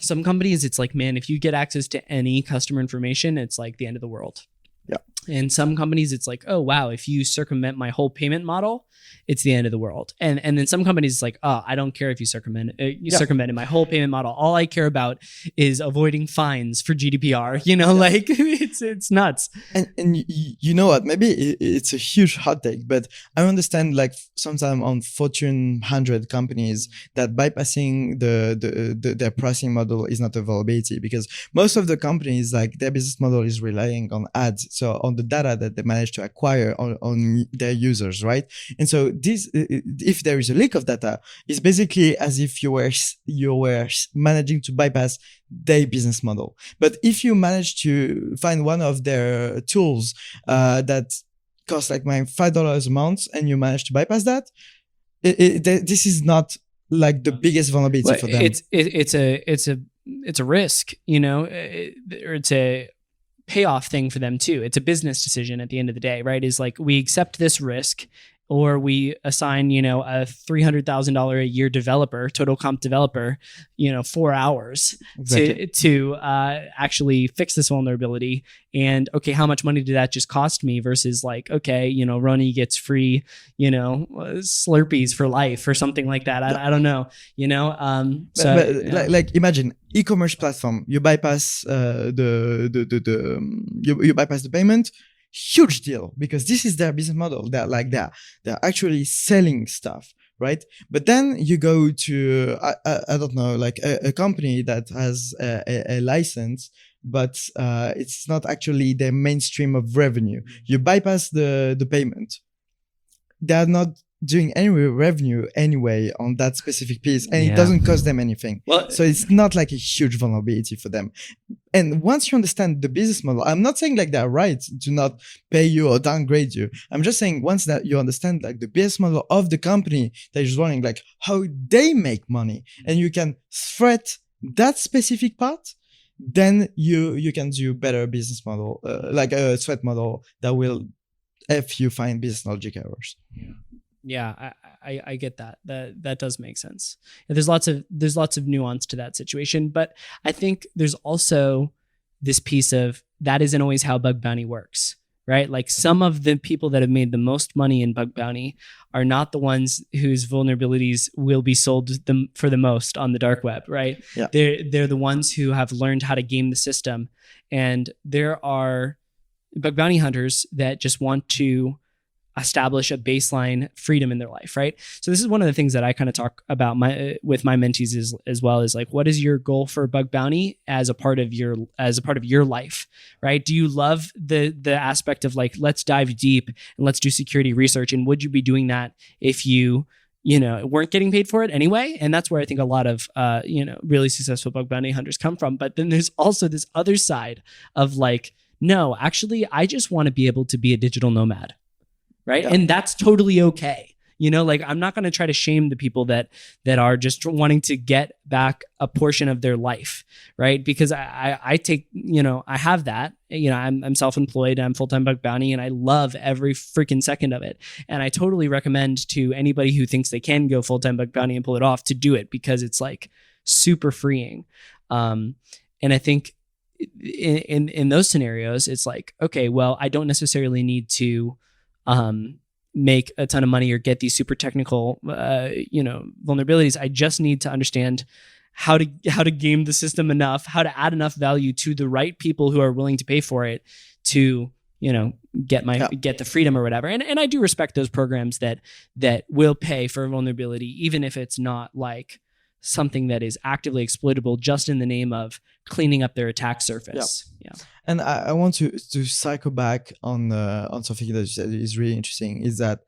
some companies, it's like, man, if you get access to any customer information, it's like the end of the world. Yeah. And some companies, it's like, oh, wow, if you circumvent my whole payment model, it's the end of the world. And then some companies, it's like, oh, I don't care if you circumvented my whole payment model. All I care about is avoiding fines for GDPR. Like it's nuts. And you know what? Maybe it's a huge hot take, but I understand like sometimes on Fortune 100 companies that bypassing their pricing model is not a vulnerability, because most of the companies, like their business model is relying on ads, so on the data that they manage to acquire on their users, right? And so this, if there is a leak of data, it's basically as if you were managing to bypass their business model. But if you manage to find one of their tools that costs like $5 a month, and you manage to bypass that, this is not like the biggest vulnerability for them. It's a risk, or it's a payoff thing for them too. It's a business decision at the end of the day, right? Is like, we accept this risk, or we assign, a $300,000 a year developer, total comp developer, 4 hours to actually fix this vulnerability. And okay, how much money did that just cost me? Versus like, okay, Roni gets free, Slurpees for life or something like that. I don't know, Like imagine e-commerce platform, you bypass you bypass the payment. Huge deal, because this is their business model. They're actually selling stuff, right? But then you go to I don't know, like a company that has a license, but it's not actually their mainstream of revenue. You bypass the payment. They're not doing any revenue anyway on that specific piece, and it doesn't cost them anything. Well, so it's not like a huge vulnerability for them. And once you understand the business model, I'm not saying like they're right to not pay you or downgrade you. I'm just saying once that you understand like the business model of the company that is running, like how they make money, and you can threat that specific part, then you can do better business model, like a threat model that will help you find business logic errors. Yeah, I get that. That does make sense. And there's lots of nuance to that situation, but I think there's also this piece of that isn't always how bug bounty works, right? Like some of the people that have made the most money in bug bounty are not the ones whose vulnerabilities will be sold for the most on the dark web, right? Yeah. They're the ones who have learned how to game the system, and there are bug bounty hunters that just want to establish a baseline freedom in their life, right? So this is one of the things that I kind of talk about with my mentees as well, is like, what is your goal for bug bounty as a part of your life, right? Do you love the aspect of like, let's dive deep and let's do security research, and would you be doing that if you weren't getting paid for it anyway? And that's where I think a lot of really successful bug bounty hunters come from. But then there's also this other side of like, no, actually, I just want to be able to be a digital nomad. Right. Yeah. And that's totally okay. Like I'm not going to try to shame the people that are just wanting to get back a portion of their life. Right. Because I take, I have that, I'm self-employed, I'm full-time bug bounty, and I love every freaking second of it. And I totally recommend to anybody who thinks they can go full-time bug bounty and pull it off to do it, because it's like super freeing. And I think in those scenarios, it's like, okay, well, I don't necessarily need to make a ton of money or get these super technical, vulnerabilities. I just need to understand how to game the system enough, how to add enough value to the right people who are willing to pay for it to, get the freedom or whatever. And I do respect those programs that will pay for vulnerability, even if it's not like something that is actively exploitable just in the name of cleaning up their attack surface. Yeah. And I want to cycle back on something that you said is really interesting, is that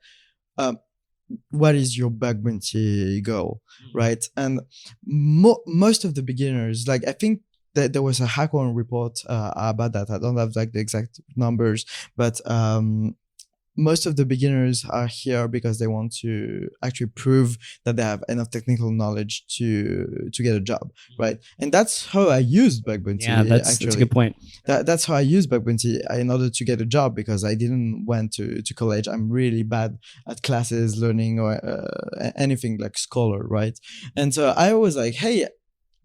what is your bug bounty goal, right? And most of the beginners, like I think that there was a hackathon report about that. I don't have like the exact numbers, but most of the beginners are here because they want to actually prove that they have enough technical knowledge to get a job, right? And that's how I used Bug Bounty. Yeah, that's a good point. That's how I used Bug Bounty in order to get a job, because I didn't went to college. I'm really bad at classes, learning, or anything like scholar, right? And so I was like, hey,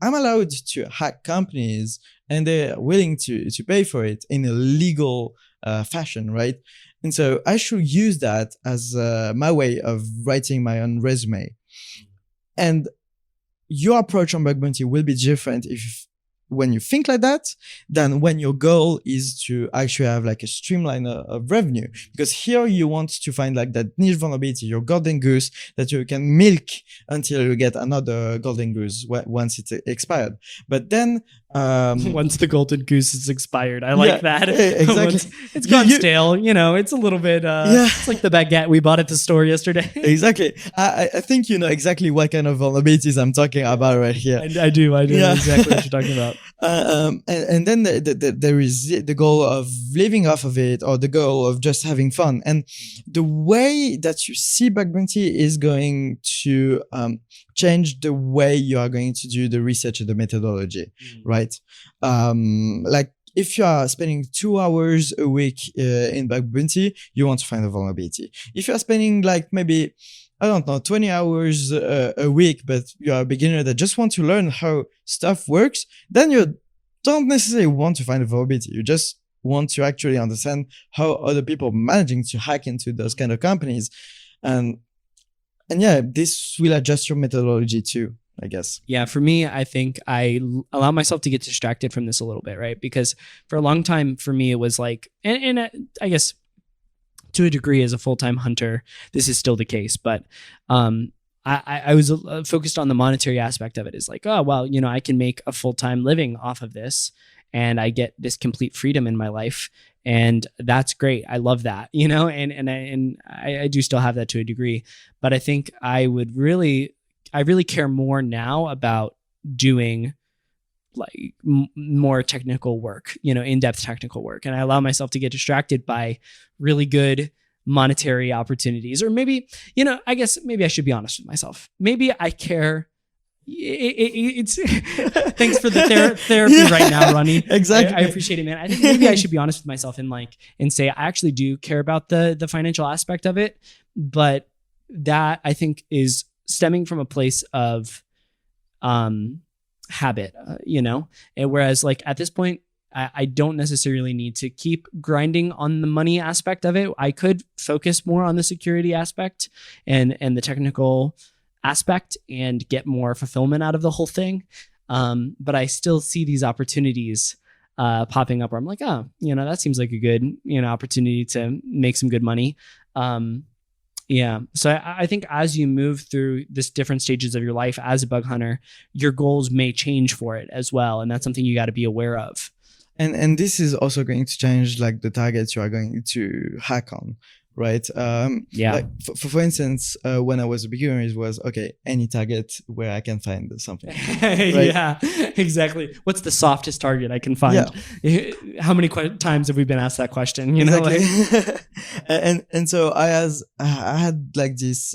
I'm allowed to hack companies and they're willing to pay for it in a legal fashion, right? And so I should use that as my way of writing my own resume. And your approach on Bug Bounty will be different when you think like that than when your goal is to actually have like a streamline of revenue. Because here you want to find like that niche vulnerability, your golden goose that you can milk until you get another golden goose once it's expired. But then once the golden goose is expired, I like that. Exactly. It's gone stale. It's a little bit. It's like the baguette we bought at the store yesterday. Exactly. I think you know exactly what kind of vulnerabilities I'm talking about right here. I do know exactly what you're talking about. And then there is the goal of living off of it, or the goal of just having fun. And the way that you see Bug Bounty is going to change the way you are going to do the research and the methodology, right? Like if you are spending 2 hours a week in Bug Bounty, you want to find a vulnerability. If you are spending like maybe, I don't know, 20 hours a week, but you're a beginner that just want to learn how stuff works, then you don't necessarily want to find a vulnerability. You just want to actually understand how other people are managing to hack into those kind of companies. And yeah, this will adjust your methodology too, I guess. Yeah, for me, I think I allow myself to get distracted from this a little bit, right? Because for a long time, for me, it was like, and I guess to a degree as a full-time hunter, this is still the case, but I was focused on the monetary aspect of it. Is like, oh, well, I can make a full-time living off of this, and I get this complete freedom in my life. And that's great. I love that, and I do still have that to a degree, but I think I really care more now about doing like more technical work, in-depth technical work. And I allow myself to get distracted by really good monetary opportunities, or maybe, I guess maybe I should be honest with myself. Maybe I care. It's thanks for the therapy right now, Roni. Exactly. I appreciate it, man. I think maybe I should be honest with myself and say I actually do care about the financial aspect of it, but that I think is stemming from a place of habit, and whereas like at this point I don't necessarily need to keep grinding on the money aspect of it. I could focus more on the security aspect and the technical aspect and get more fulfillment out of the whole thing. But I still see these opportunities popping up where I'm like, oh, that seems like a good, opportunity to make some good money. Yeah. So I think as you move through this different stages of your life as a bug hunter, your goals may change for it as well. And that's something you got to be aware of. And this is also going to change like the targets you are going to hack on, right? Yeah. Like for instance, when I was a beginner, it was okay, any target where I can find something. Right? Yeah, exactly. What's the softest target I can find? Yeah. How many times have we been asked that question? Exactly. And so I had like this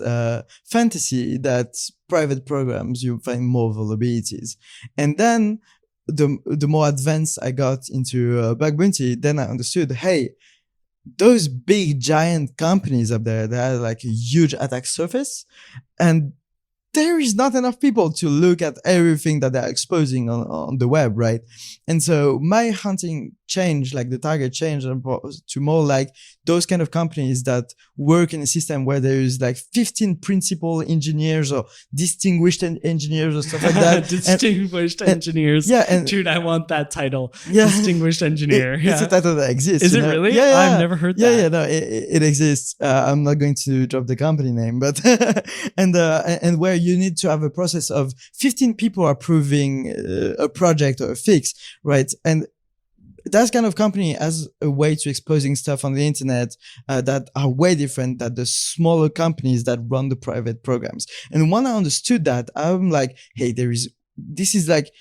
fantasy that private programs you find more vulnerabilities, and then the more advanced I got into Bug Bounty, then I understood, hey, those big giant companies up there, they have like a huge attack surface, and there is not enough people to look at everything that they're exposing on the web, right? And so my hunting changed, like the target changed to more like those kind of companies that work in a system where there is like 15 principal engineers or distinguished engineers or stuff like that. Distinguished engineers. Yeah. And dude, I want that title. Yeah. Distinguished engineer. It's a title that exists. Is it really? Yeah. I've never heard that. Yeah, no, it exists. I'm not going to drop the company name, but and where you need to have a process of 15 people approving a project or a fix, right? And that kind of company has a way to exposing stuff on the internet that are way different than the smaller companies that run the private programs. And when I understood that, I'm like, hey, this is like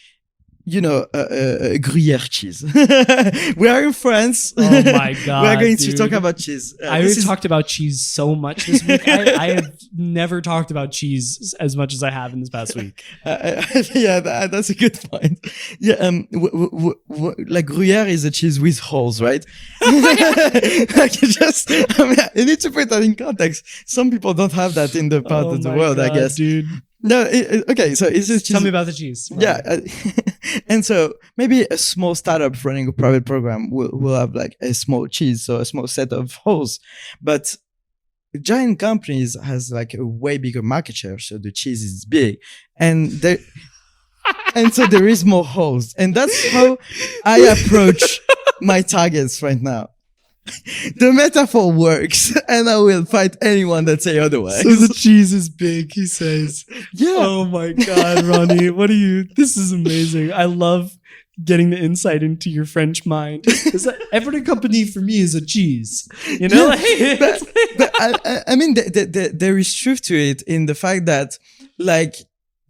Gruyere cheese. We are in France. Oh my God. We are going dude. to talk about cheese. I talked about cheese so much this week. I have never talked about cheese as much as I have in this past week. That's a good point. Yeah, like Gruyere is a cheese with holes, right? Like you need to put that in context. Some people don't have that in the part of the world, God, I guess. Dude. No, okay. So it's just tell me about the cheese. Right. Yeah, and so maybe a small startup running a private program will have like a small cheese, so a small set of holes, but giant companies has like a way bigger market share, so the cheese is big, and so there is more holes, and that's how I approach my targets right now. The metaphor works, and I will fight anyone that say otherwise. So the cheese is big, he says. Yeah. Oh my God, Roni, this is amazing. I love getting the insight into your French mind. Every company for me is a cheese, you know? Yeah, but I mean, there is truth to it in the fact that, like,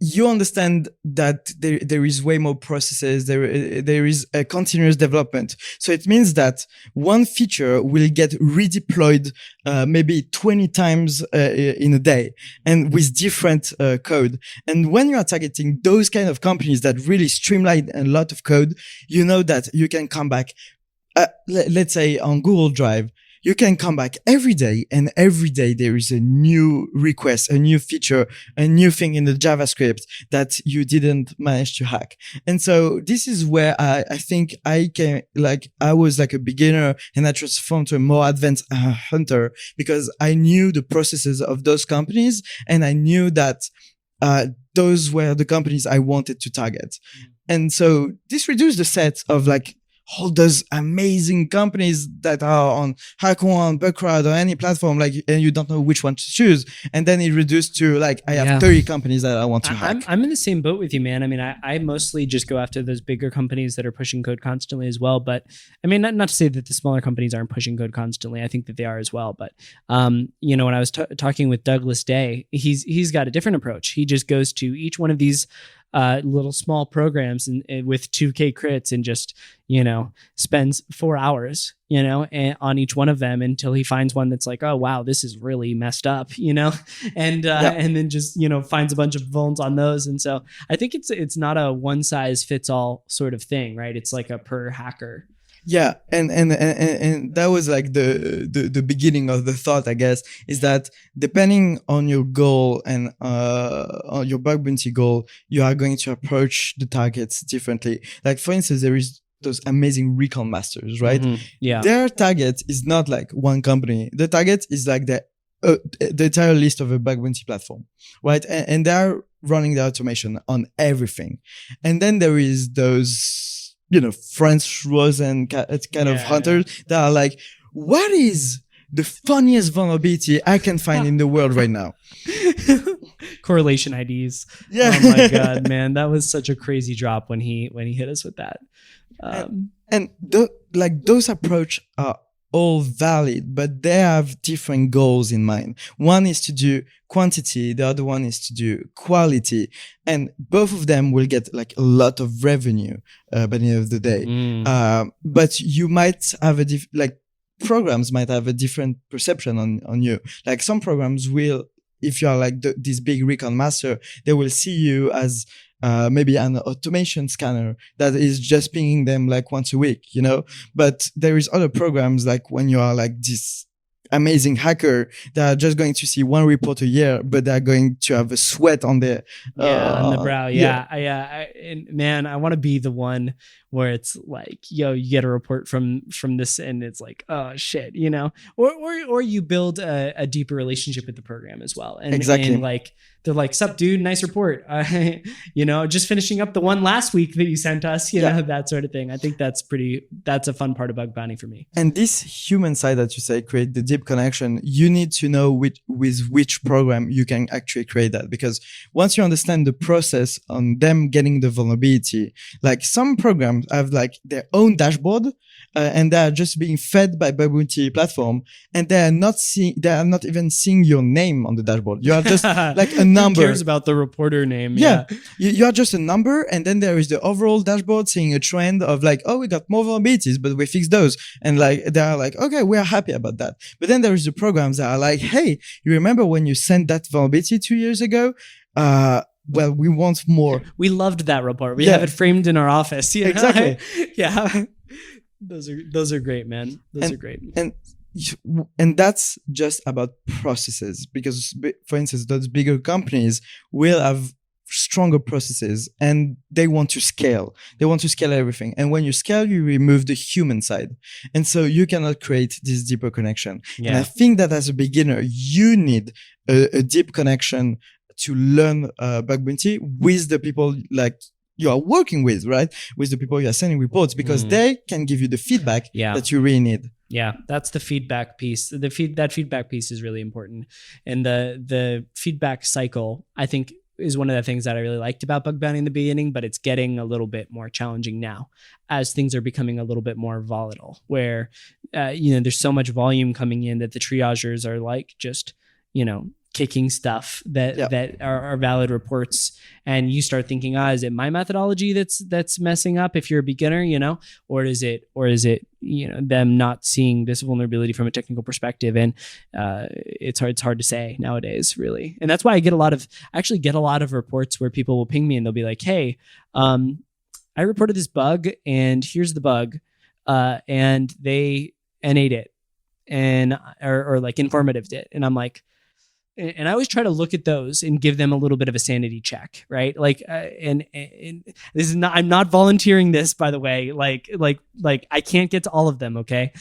you understand that there is way more processes. There is a continuous development. So it means that one feature will get redeployed maybe 20 times in a day, and with different code. And when you are targeting those kind of companies that really streamline a lot of code, you know that you can come back. Let's say on Google Drive, you can come back every day, and every day there is a new request, a new feature, a new thing in the JavaScript that you didn't manage to hack. And so this is where I think I was like a beginner, and I transformed to a more advanced hunter, because I knew the processes of those companies, and I knew that those were the companies I wanted to target. And so this reduced the set of like all those amazing companies that are on HackerOne, Bugcrowd, or any platform, like, and you don't know which one to choose. And then it reduced to like, I have 30 companies that I want to hack. I'm in the same boat with you, man. I mean, I mostly just go after those bigger companies that are pushing code constantly as well. But I mean, not to say that the smaller companies aren't pushing code constantly. I think that they are as well. But, when I was talking with Douglas Day, he's got a different approach. He just goes to each one of these little small programs and with 2K crits, and just, spends 4 hours, on each one of them until he finds one that's like, oh, wow, this is really messed up, and then just, finds a bunch of vulns on those. And so I think it's not a one size fits all sort of thing, right? It's like a per hacker. Yeah, and that was like the beginning of the thought, I guess, is that depending on your goal and on your bug bounty goal, you are going to approach the targets differently. Like, for instance, there is those amazing recon masters, right? Mm-hmm. Yeah. Their target is not like one company. The target is like the entire list of a bug bounty platform, right? And they're running the automation on everything. And then there is those, French Rosen kind of hunters that are like, what is the funniest vulnerability I can find in the world right now? Correlation IDs. Yeah. Oh my God, man. That was such a crazy drop when he hit us with that. Those approach are all valid, but they have different goals in mind. One is to do quantity, the other one is to do quality, and both of them will get like a lot of revenue by the end of the day. But you might have programs might have a different perception on you. Like, some programs will, if you are like this big recon master, they will see you as maybe an automation scanner that is just pinging them like once a week, But there is other programs, like when you are like this amazing hacker, that are just going to see one report a year, but they're going to have a sweat on their on the brow. And man, I want to be the one where it's like, yo, you get a report from this, and it's like, oh shit, or you build a deeper relationship with the program as well. And exactly. And like, they're like, sup dude, nice report. Just finishing up the one last week that you sent us, that sort of thing. I think that's a fun part of bug bounty for me. And this human side that you say, create the deep connection, you need to know with which program you can actually create that. Because once you understand the process on them getting the vulnerability, like some programs have like their own dashboard, and they are just being fed by bug bounty platform, and they are not even seeing your name on the dashboard. You are just like a number. Who cares about the reporter name? Yeah. You are just a number, and then there is the overall dashboard seeing a trend of like, oh, we got more vulnerabilities, but we fixed those. And like, they are like, okay, we are happy about that. But then there is the programs that are like, hey, you remember when you sent that vulnerability 2 years ago? Well, we want more. We loved that report. We have it framed in our office. You know? Exactly. Yeah. Those are great, man. Those are great. And that's just about processes, because for instance, those bigger companies will have stronger processes and they want to scale. They want to scale everything. And when you scale, you remove the human side. And so you cannot create this deeper connection. Yeah. And I think that as a beginner, you need a deep connection to learn bug bounty with the people like you are working with, right? With the people you are sending reports, because they can give you the feedback that you really need. Yeah, that's the feedback piece. That feedback piece is really important. And the feedback cycle, I think, is one of the things that I really liked about bug bounty in the beginning, but it's getting a little bit more challenging now as things are becoming a little bit more volatile, where, there's so much volume coming in that the triagers are like just, kicking stuff that are valid reports, and you start thinking, is it my methodology that's messing up if you're a beginner, or is it them not seeing this vulnerability from a technical perspective? And it's hard to say nowadays, really. And that's why I actually get a lot of reports where people will ping me and they'll be like, hey, I reported this bug and here's the bug, and they NA'd it and or like informatived it, and I'm like. And I always try to look at those and give them a little bit of a sanity check, right? Like, and this is not, I'm not volunteering this, by the way. Like I can't get to all of them. Okay.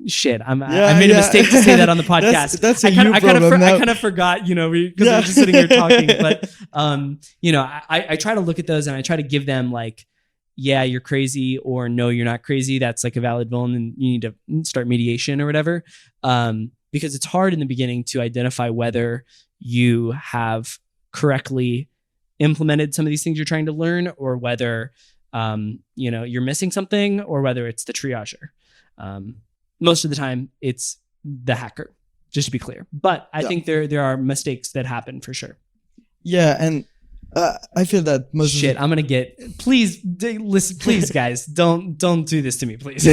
Shit. I made a mistake to say that on the podcast. that's I kind of forgot, because we're just sitting here talking, but, I try to look at those and I try to give them like, yeah, you're crazy, or no, you're not crazy. That's like a valid vuln and you need to start mediation or whatever. Because it's hard in the beginning to identify whether you have correctly implemented some of these things you're trying to learn, or whether, you're missing something, or whether it's the triager. Most of the time it's the hacker, just to be clear. But I think there are mistakes that happen for sure. Yeah. And I feel that most I'm gonna get. Please listen. Please, guys, don't do this to me, please.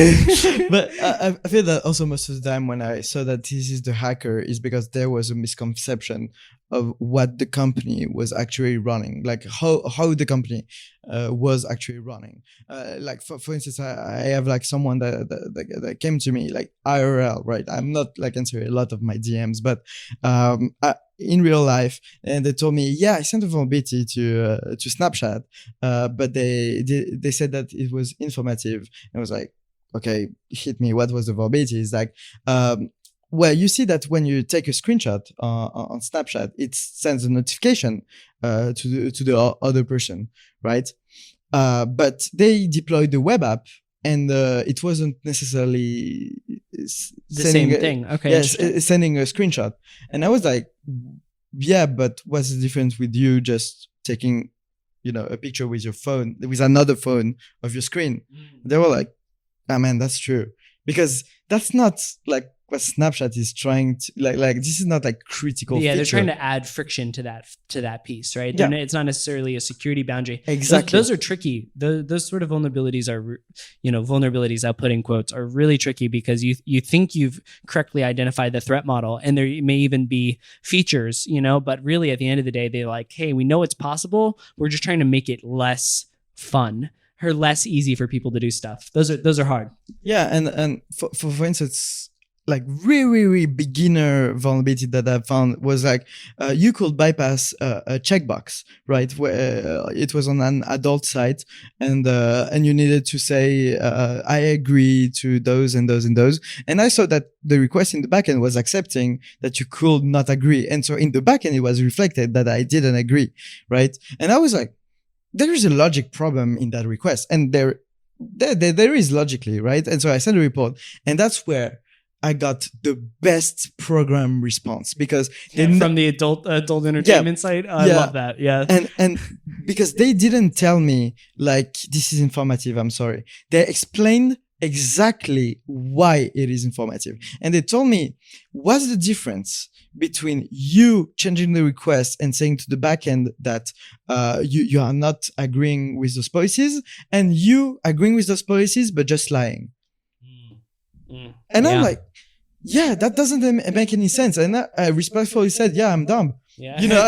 But I feel that also most of the time when I saw that this is the hacker is because there was a misconception of what the company was actually running, like how the company was actually running. Like for instance, I have like someone that came to me like IRL, right? I'm not like answering a lot of my DMs, but in real life, and they told me, I sent a vulnerability to Snapchat, but they said that it was informative. And I was like, okay, hit me. What was the vulnerability? It's like, well, you see that when you take a screenshot on Snapchat, it sends a notification to the other person, right? But they deployed the web app, and it wasn't necessarily the same thing. Okay. Yes, sending a screenshot. And I was like, yeah, but what's the difference with you just taking, a picture with your phone, with another phone of your screen? They were like, man, that's true. Because that's not like what Snapchat is trying to like this is not like critical feature. They're trying to add friction to that piece, right? Yeah. It's not necessarily a security boundary. Exactly. Those are tricky. Those sort of vulnerabilities are, vulnerabilities, I'll put in quotes, are really tricky, because you think you've correctly identified the threat model, and there may even be features, but really at the end of the day, they're like, hey, we know it's possible. We're just trying to make it less fun or less easy for people to do stuff. Those are hard. Yeah. And for instance, like really beginner vulnerability that I found was like you could bypass a checkbox, right? Where it was on an adult site, and you needed to say I agree to those and those and those. And I saw that the request in the backend was accepting that you could not agree, and so in the backend it was reflected that I didn't agree, right? And I was like, there is a logic problem in that request, and there is logically, right? And so I sent a report, and that's where I got the best program response, because from the adult entertainment site. I love that. Yeah. And because they didn't tell me like, this is informative, I'm sorry. They explained exactly why it is informative. And they told me, what's the difference between you changing the request and saying to the backend that you are not agreeing with those policies, and you agreeing with those policies but just lying? And I'm like, yeah, that doesn't make any sense. And I respectfully said, yeah, I'm dumb. Yeah. You know,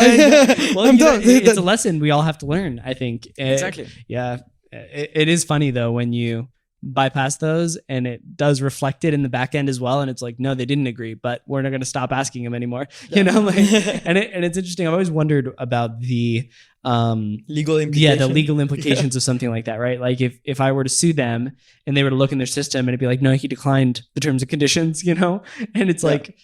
well, I'm you know, dumb. it's a lesson we all have to learn, I think. Exactly. Yeah. It is funny though when you bypass those and it does reflect it in the back end as well, and it's like, no, they didn't agree, but we're not going to stop asking them anymore. Yeah. You know, like, and it's interesting. I've always wondered about the legal implications. the legal implications of something like that, right? Like if I were to sue them and they were to look in their system and it'd be like, no, he declined the terms and conditions, you know, and it's like,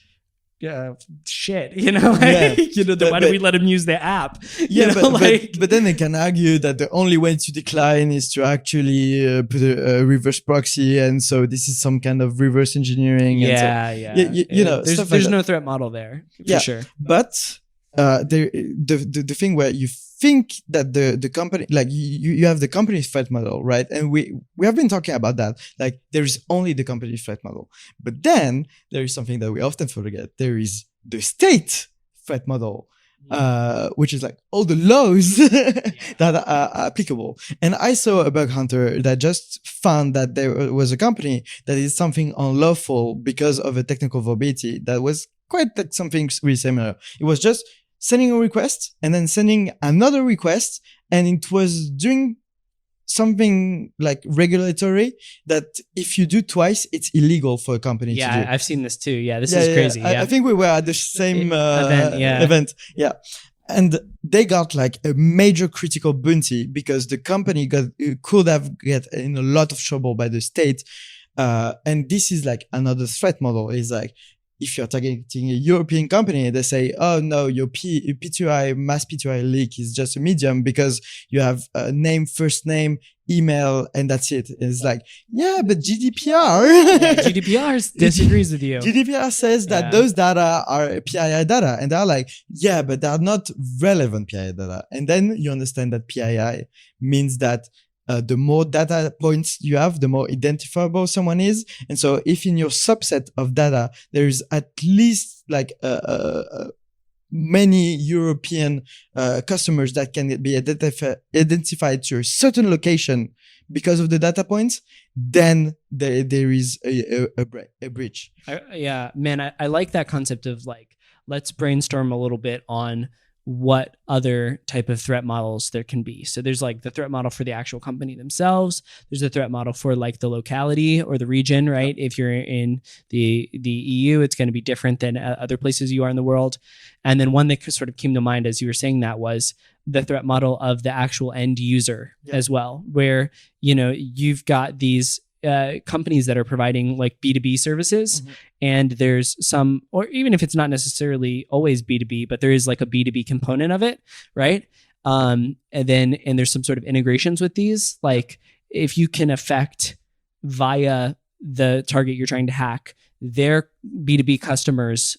yeah, shit, you know, like, you know, why do we let him use the app? Yeah, you know, but then they can argue that the only way to decline is to actually put a reverse proxy, and so this is some kind of reverse engineering. Yeah, and so, you know, there's no threat model there for sure. But the thing where you think that the company, like you have the company's threat model, right? And we have been talking about that. Like there is only the company's threat model, but then there is something that we often forget. There is the state threat model, which is like all the laws that are applicable. And I saw a bug hunter that just found that there was a company that is something unlawful because of a technical vulnerability that was quite like something really similar. It was just sending a request and then sending another request, and it was doing something like regulatory that if you do twice, it's illegal for a company to do. Yeah, I've seen this too. Yeah, this is crazy. I think we were at the same event. Yeah. And they got like a major critical bounty because the company could have get in a lot of trouble by the state. And this is like another threat model is like, if you're targeting a European company, they say, oh no, your P2I, mass P2I leak is just a medium because you have a name, first name, email, and that's it. It's like, yeah, but GDPR. GDPR disagrees with you. GDPR says that those data are PII data. And they're like, yeah, but they're not relevant PII data. And then you understand that PII means that the more data points you have, the more identifiable someone is. And so if in your subset of data, there is at least like many European customers that can be identified to a certain location because of the data points, then there is a breach. I like that concept of like, let's brainstorm a little bit on what other type of threat models there can be. So there's like the threat model for the actual company themselves. There's a threat model for like the locality or the region, right? If you're in the EU, it's going to be different than other places you are in the world. And then one that sort of came to mind as you were saying that was the threat model of the actual end user as well, where, you know, you've got these companies that are providing like B2B services, and there's some, or even if it's not necessarily always B2B, but there is like a B2B component of it, right? And there's some sort of integrations with these. Like if you can affect via the target you're trying to hack their B2B customers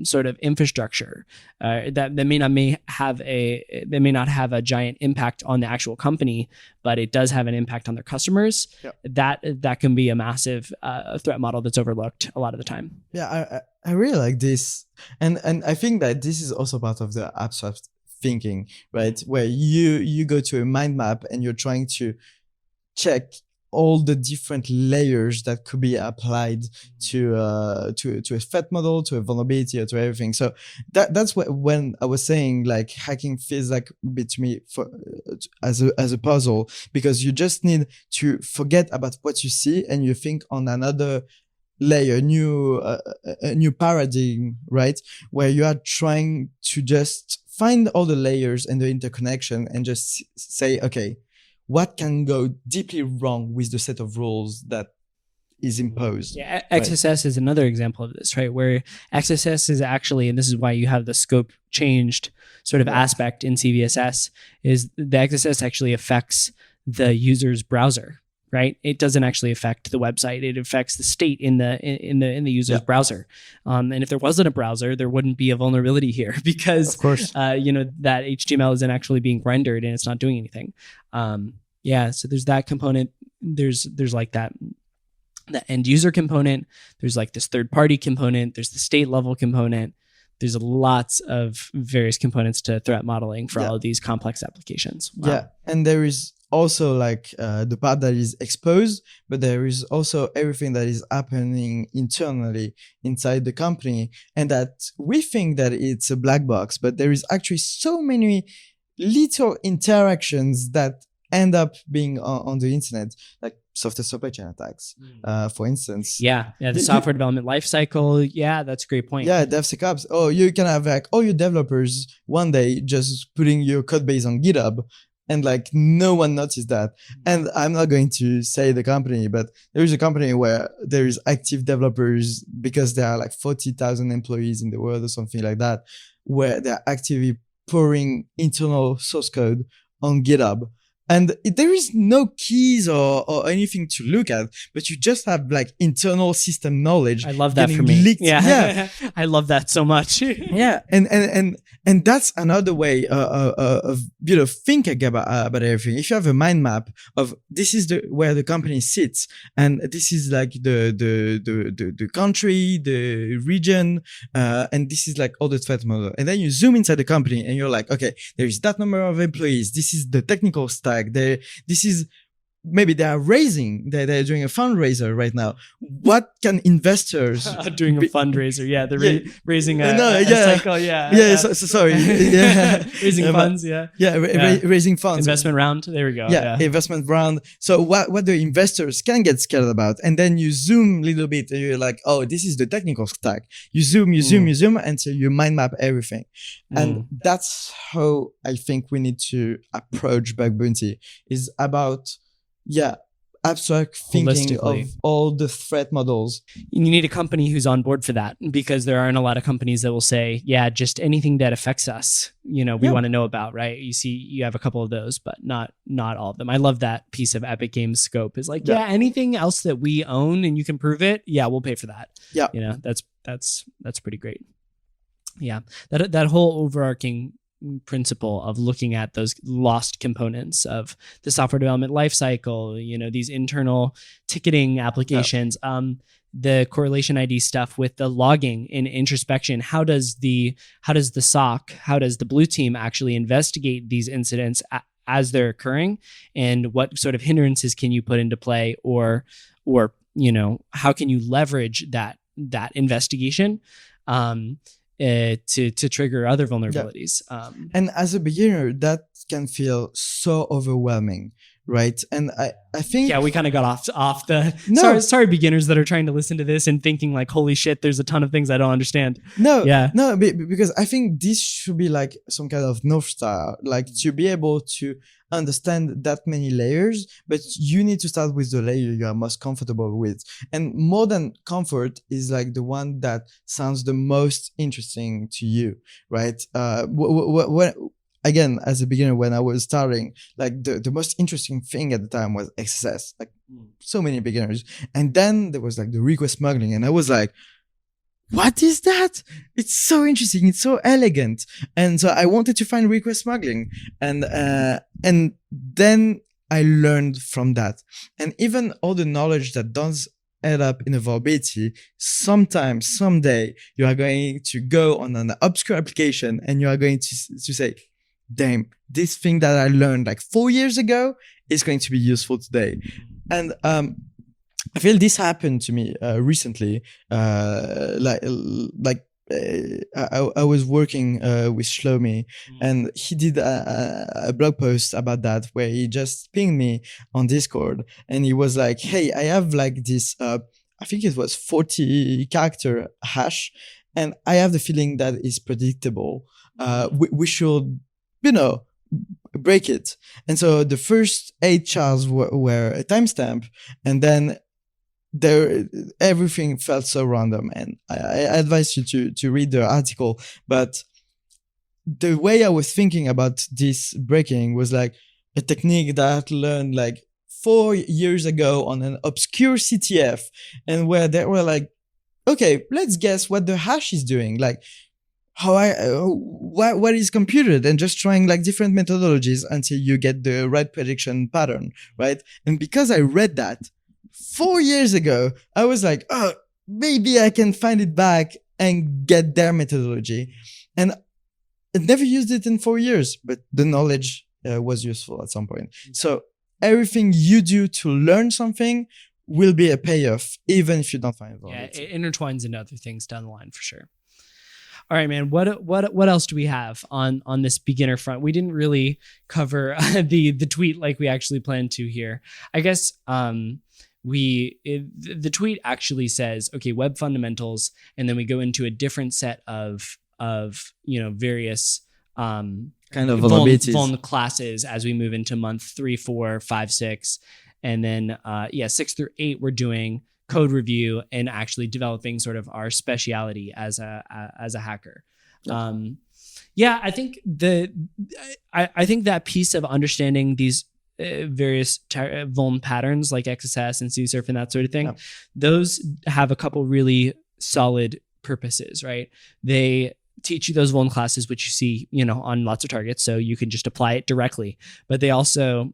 sort of infrastructure that may not have a giant impact on the actual company, but it does have an impact on their customers. That can be a massive threat model that's overlooked a lot of the time. I really like this, and I think that this is also part of the abstract thinking, right? Where you go to a mind map and you're trying to check all the different layers that could be applied to a threat model, to a vulnerability, or to everything. So that's when I was saying like hacking feels like a bit to me as a puzzle, because you just need to forget about what you see and you think on another layer, a new paradigm, right? Where you are trying to just find all the layers and the interconnection and just say, okay, what can go deeply wrong with the set of rules that is imposed? Yeah, XSS is another example of this, right? Where XSS is actually, and this is why you have the scope changed sort of aspect in CVSS, is the XSS actually affects the user's browser, right? It doesn't actually affect the website. It affects the state in the user's browser. And if there wasn't a browser, there wouldn't be a vulnerability here because, of course, that HTML isn't actually being rendered and it's not doing anything. So there's that component. There's like that. the end user component. There's like this third party component. There's the state level component. There's lots of various components to threat modeling for all of these complex applications. Wow. Yeah. And there is also like the part that is exposed, but there is also everything that is happening internally inside the company. And that we think that it's a black box, but there is actually so many little interactions that end up being on the internet, like software supply chain attacks, for instance. Yeah, the software development lifecycle. Yeah, that's a great point. Yeah, DevSecOps. Oh, you can have like all your developers one day just putting your code base on GitHub, and like no one noticed that. And I'm not going to say the company, but there is a company where there is active developers because there are like 40,000 employees in the world or something like that, where they're actively pouring internal source code on GitHub. And there is no keys or anything to look at, but you just have like internal system knowledge. I love that for me. Leaked. Yeah. I love that so much. Yeah. And that's another way of, thinking about everything. If you have a mind map of this is where the company sits, and this is like the country, the region, and this is like all the threat model. And then you zoom inside the company and you're like, okay, there is that number of employees. This is the technical stack. This is maybe they're they're doing a fundraiser right now. What can investors doing a fundraiser? Yeah, they're raising a cycle. Sorry. Yeah. Raising funds. Raising funds. Investment round. There we go. Yeah, investment round. So what the investors can get scared about, and then you zoom a little bit, and you're like, oh, this is the technical stack. You zoom until you mind map everything, and that's how I think we need to approach bug bounty. Is about abstract thinking of all the threat models. You need a company who's on board for that, because there aren't a lot of companies that will say, just anything that affects us, we want to know about, right? You have a couple of those, but not all of them. I love that piece of Epic Games scope is like, anything else that we own and you can prove it, we'll pay for that. Yeah. That's pretty great. Yeah. That whole overarching principle of looking at those lost components of the software development lifecycle, these internal ticketing applications, the correlation ID stuff with the logging and introspection. How does the SOC, how does the blue team actually investigate these incidents as they're occurring, and what sort of hindrances can you put into play, or how can you leverage that investigation to trigger other vulnerabilities. And as a beginner, that can feel so overwhelming, right? And I think we kind of got off the sorry beginners that are trying to listen to this and thinking like, holy shit, there's a ton of things I don't understand. Because I think this should be like some kind of North Star, like to be able to understand that many layers, but you need to start with the layer you are most comfortable with. And more than comfort is like the one that sounds the most interesting to you, right? Again, as a beginner, when I was starting, like the most interesting thing at the time was XSS, like so many beginners. And then there was like the request smuggling, and I was like, what is that? It's so interesting. It's so elegant. And so I wanted to find request smuggling. And then I learned from that. And even all the knowledge that does end up in a vulnerability, someday, you are going to go on an obscure application and you are going to say, damn, this thing that I learned like 4 years ago is going to be useful today. And I feel this happened to me recently. I was working with Shlomi, and he did a blog post about that where he just pinged me on Discord, and he was like, "Hey, I have like this. I think it was 40 character hash, and I have the feeling that it's predictable. We should, break it." And so the first 8 chars were a timestamp, and then everything felt so random. And I advise you to read the article. But the way I was thinking about this breaking was like a technique that I learned like 4 years ago on an obscure CTF, and where they were like, okay, let's guess what the hash is doing. Like, what is computed, and just trying like different methodologies until you get the right prediction pattern, right? And because I read that 4 years ago, I was like, oh, maybe I can find it back and get their methodology. And I never used it in 4 years, but the knowledge was useful at some point. So everything you do to learn something will be a payoff, even if you don't find it. Yeah, it intertwines into other things down the line for sure. All right, man. What else do we have on this beginner front? We didn't really cover the tweet like we actually planned to here. I guess the tweet actually says, okay, web fundamentals, and then we go into a different set of various kind of vulnerabilities, vuln classes as we move into month 3, 4, 5, 6, and then 6 through 8 we're doing code review and actually developing sort of our speciality as a hacker. I think I think that piece of understanding these various vuln patterns like XSS and CSRF and that sort of thing, those have a couple really solid purposes, right? They teach you those vuln classes, which you see, on lots of targets, so you can just apply it directly. But they also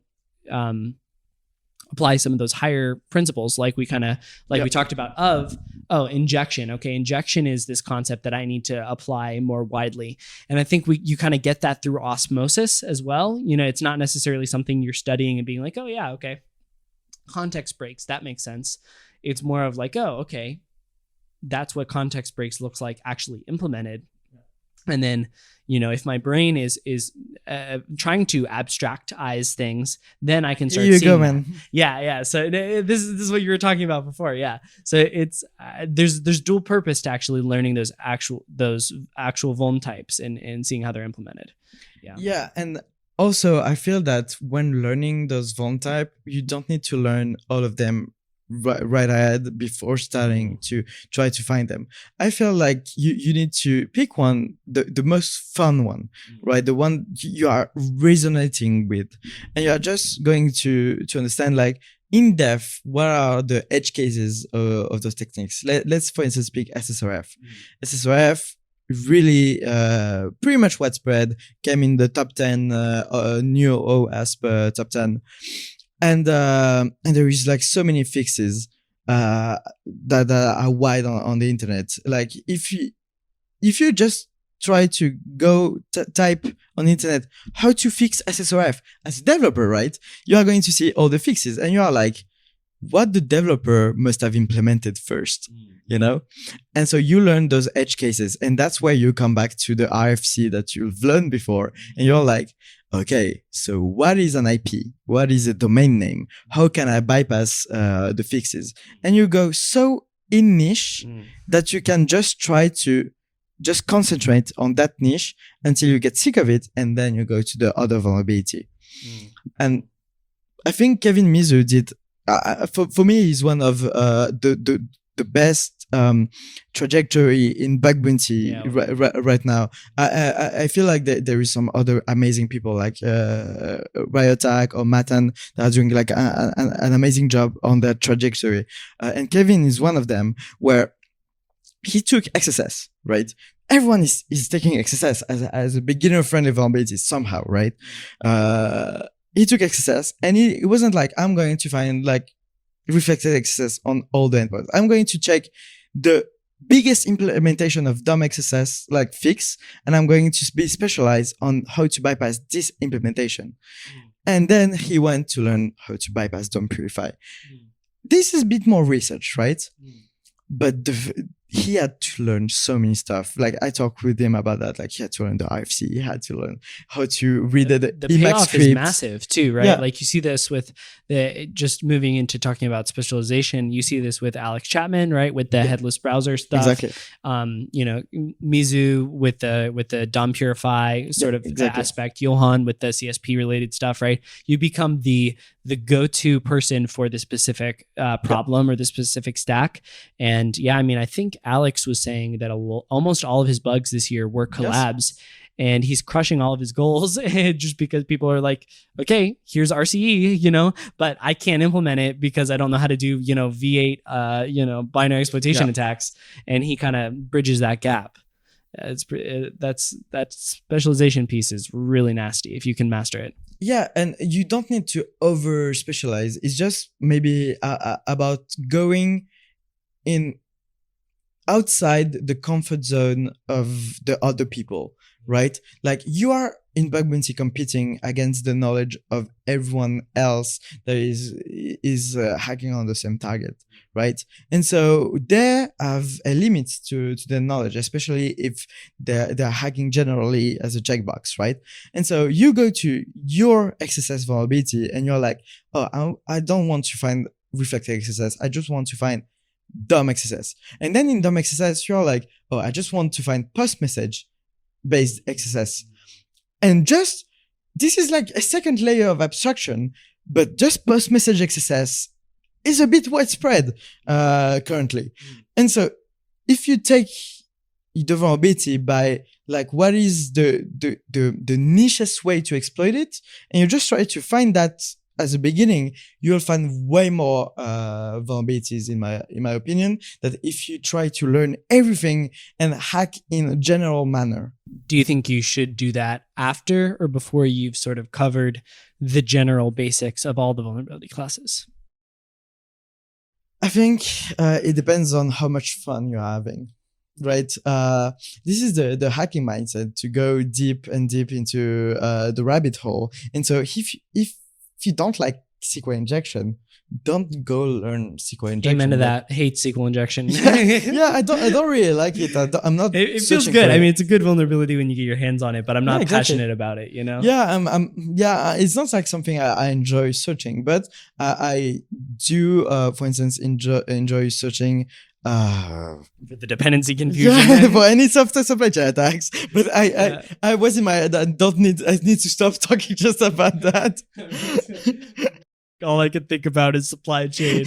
apply some of those higher principles, like we talked about of injection. Okay, injection is this concept that I need to apply more widely, and I think you kind of get that through osmosis as well. It's not necessarily something you're studying and being like, oh yeah, okay, context breaks, that makes sense. It's more of like, oh, okay, that's what context breaks looks like actually implemented. And then, if my brain is trying to abstractize things, then I can start seeing. Here you go, that. man. Yeah. So this is what you were talking about before. Yeah. So it's there's dual purpose to actually learning those actual vuln types and seeing how they're implemented. Yeah. Yeah, and also I feel that when learning those vuln type, you don't need to learn all of them right ahead before starting to try to find them. I feel like you need to pick one, the most fun one, right? The one you are resonating with, and you are just going to understand, like, in depth, what are the edge cases of those techniques. Let's for instance pick SSRF. SSRF really pretty much widespread, came in the top 10 new OWASP top 10. And there is like so many fixes that are wide on the internet. Like if you just try to go type on the internet how to fix SSRF as a developer, right? You are going to see all the fixes, and you are like, what the developer must have implemented first, And so you learn those edge cases, and that's where you come back to the RFC that you've learned before, and you're like, okay, so what is an IP? What is a domain name? How can I bypass the fixes? And you go so in niche that you can just try to just concentrate on that niche until you get sick of it, and then you go to the other vulnerability. And I think Kevin Mizu did, for me, he's one of the best trajectory in bug bounty right now. I feel like there is some other amazing people like Ryotak or Matan that are doing like an amazing job on that trajectory. And Kevin is one of them, where he took XSS, right? Everyone is taking XSS as a beginner-friendly vulnerability somehow, right? He took XSS, and it wasn't like, I'm going to find like reflected XSS on all the endpoints. I'm going to check the biggest implementation of DOM XSS like fix, and I'm going to be specialized on how to bypass this implementation. And then he went to learn how to bypass DOM Purify. This is a bit more research, right? But he had to learn so many stuff. Like I talked with him about that. Like he had to learn the RFC. He had to learn how to read the payoff script. Is massive too, right? Yeah. Like you see this with just moving into talking about specialization. You see this with Alex Chapman, right? With the headless browser stuff. Exactly. Mizu with the DOM Purify sort of aspect. Johan with the CSP related stuff, right? You become the go-to person for the specific problem or the specific stack. And I think Alex was saying that almost all of his bugs this year were collabs, and he's crushing all of his goals just because people are like, okay, here's RCE, but I can't implement it because I don't know how to do, V8, binary exploitation attacks. And he kind of bridges that gap. That specialization piece is really nasty if you can master it. Yeah, and you don't need to over specialize. It's just maybe about going in outside the comfort zone of the other people, right? Like you are in bug bounty competing against the knowledge of everyone else that is hacking on the same target, right? And so they have a limit to their knowledge, especially if they're hacking generally as a checkbox, right? And so you go to your XSS vulnerability and you're like, oh, I don't want to find reflected XSS. I just want to find dumb XSS. And then in dumb XSS, you're like, oh, I just want to find post message based XSS. And just, this is like a second layer of abstraction, but just post message XSS is a bit widespread currently. And so if you take the vulnerability by like, what is the nichest way to exploit it? And you just try to find that as a beginning, you'll find way more vulnerabilities in my opinion, that if you try to learn everything and hack in a general manner. Do you think you should do that after or before you've sort of covered the general basics of all the vulnerability classes? I think it depends on how much fun you're having. Right. This is the hacking mindset, to go deep and deep into the rabbit hole. And so if you don't like SQL injection, don't go learn SQL injection. Amen to that. Hate SQL injection. Yeah, I don't really like it. I'm not. It feels good. I mean, it's a good vulnerability when you get your hands on it, but I'm not passionate about it. You know. Yeah, it's not like something I enjoy searching, but I do, for instance, enjoy searching. For the dependency confusion, for any software supply chain attacks, but I was in my head. I need to stop talking just about that. All I can think about is supply chain.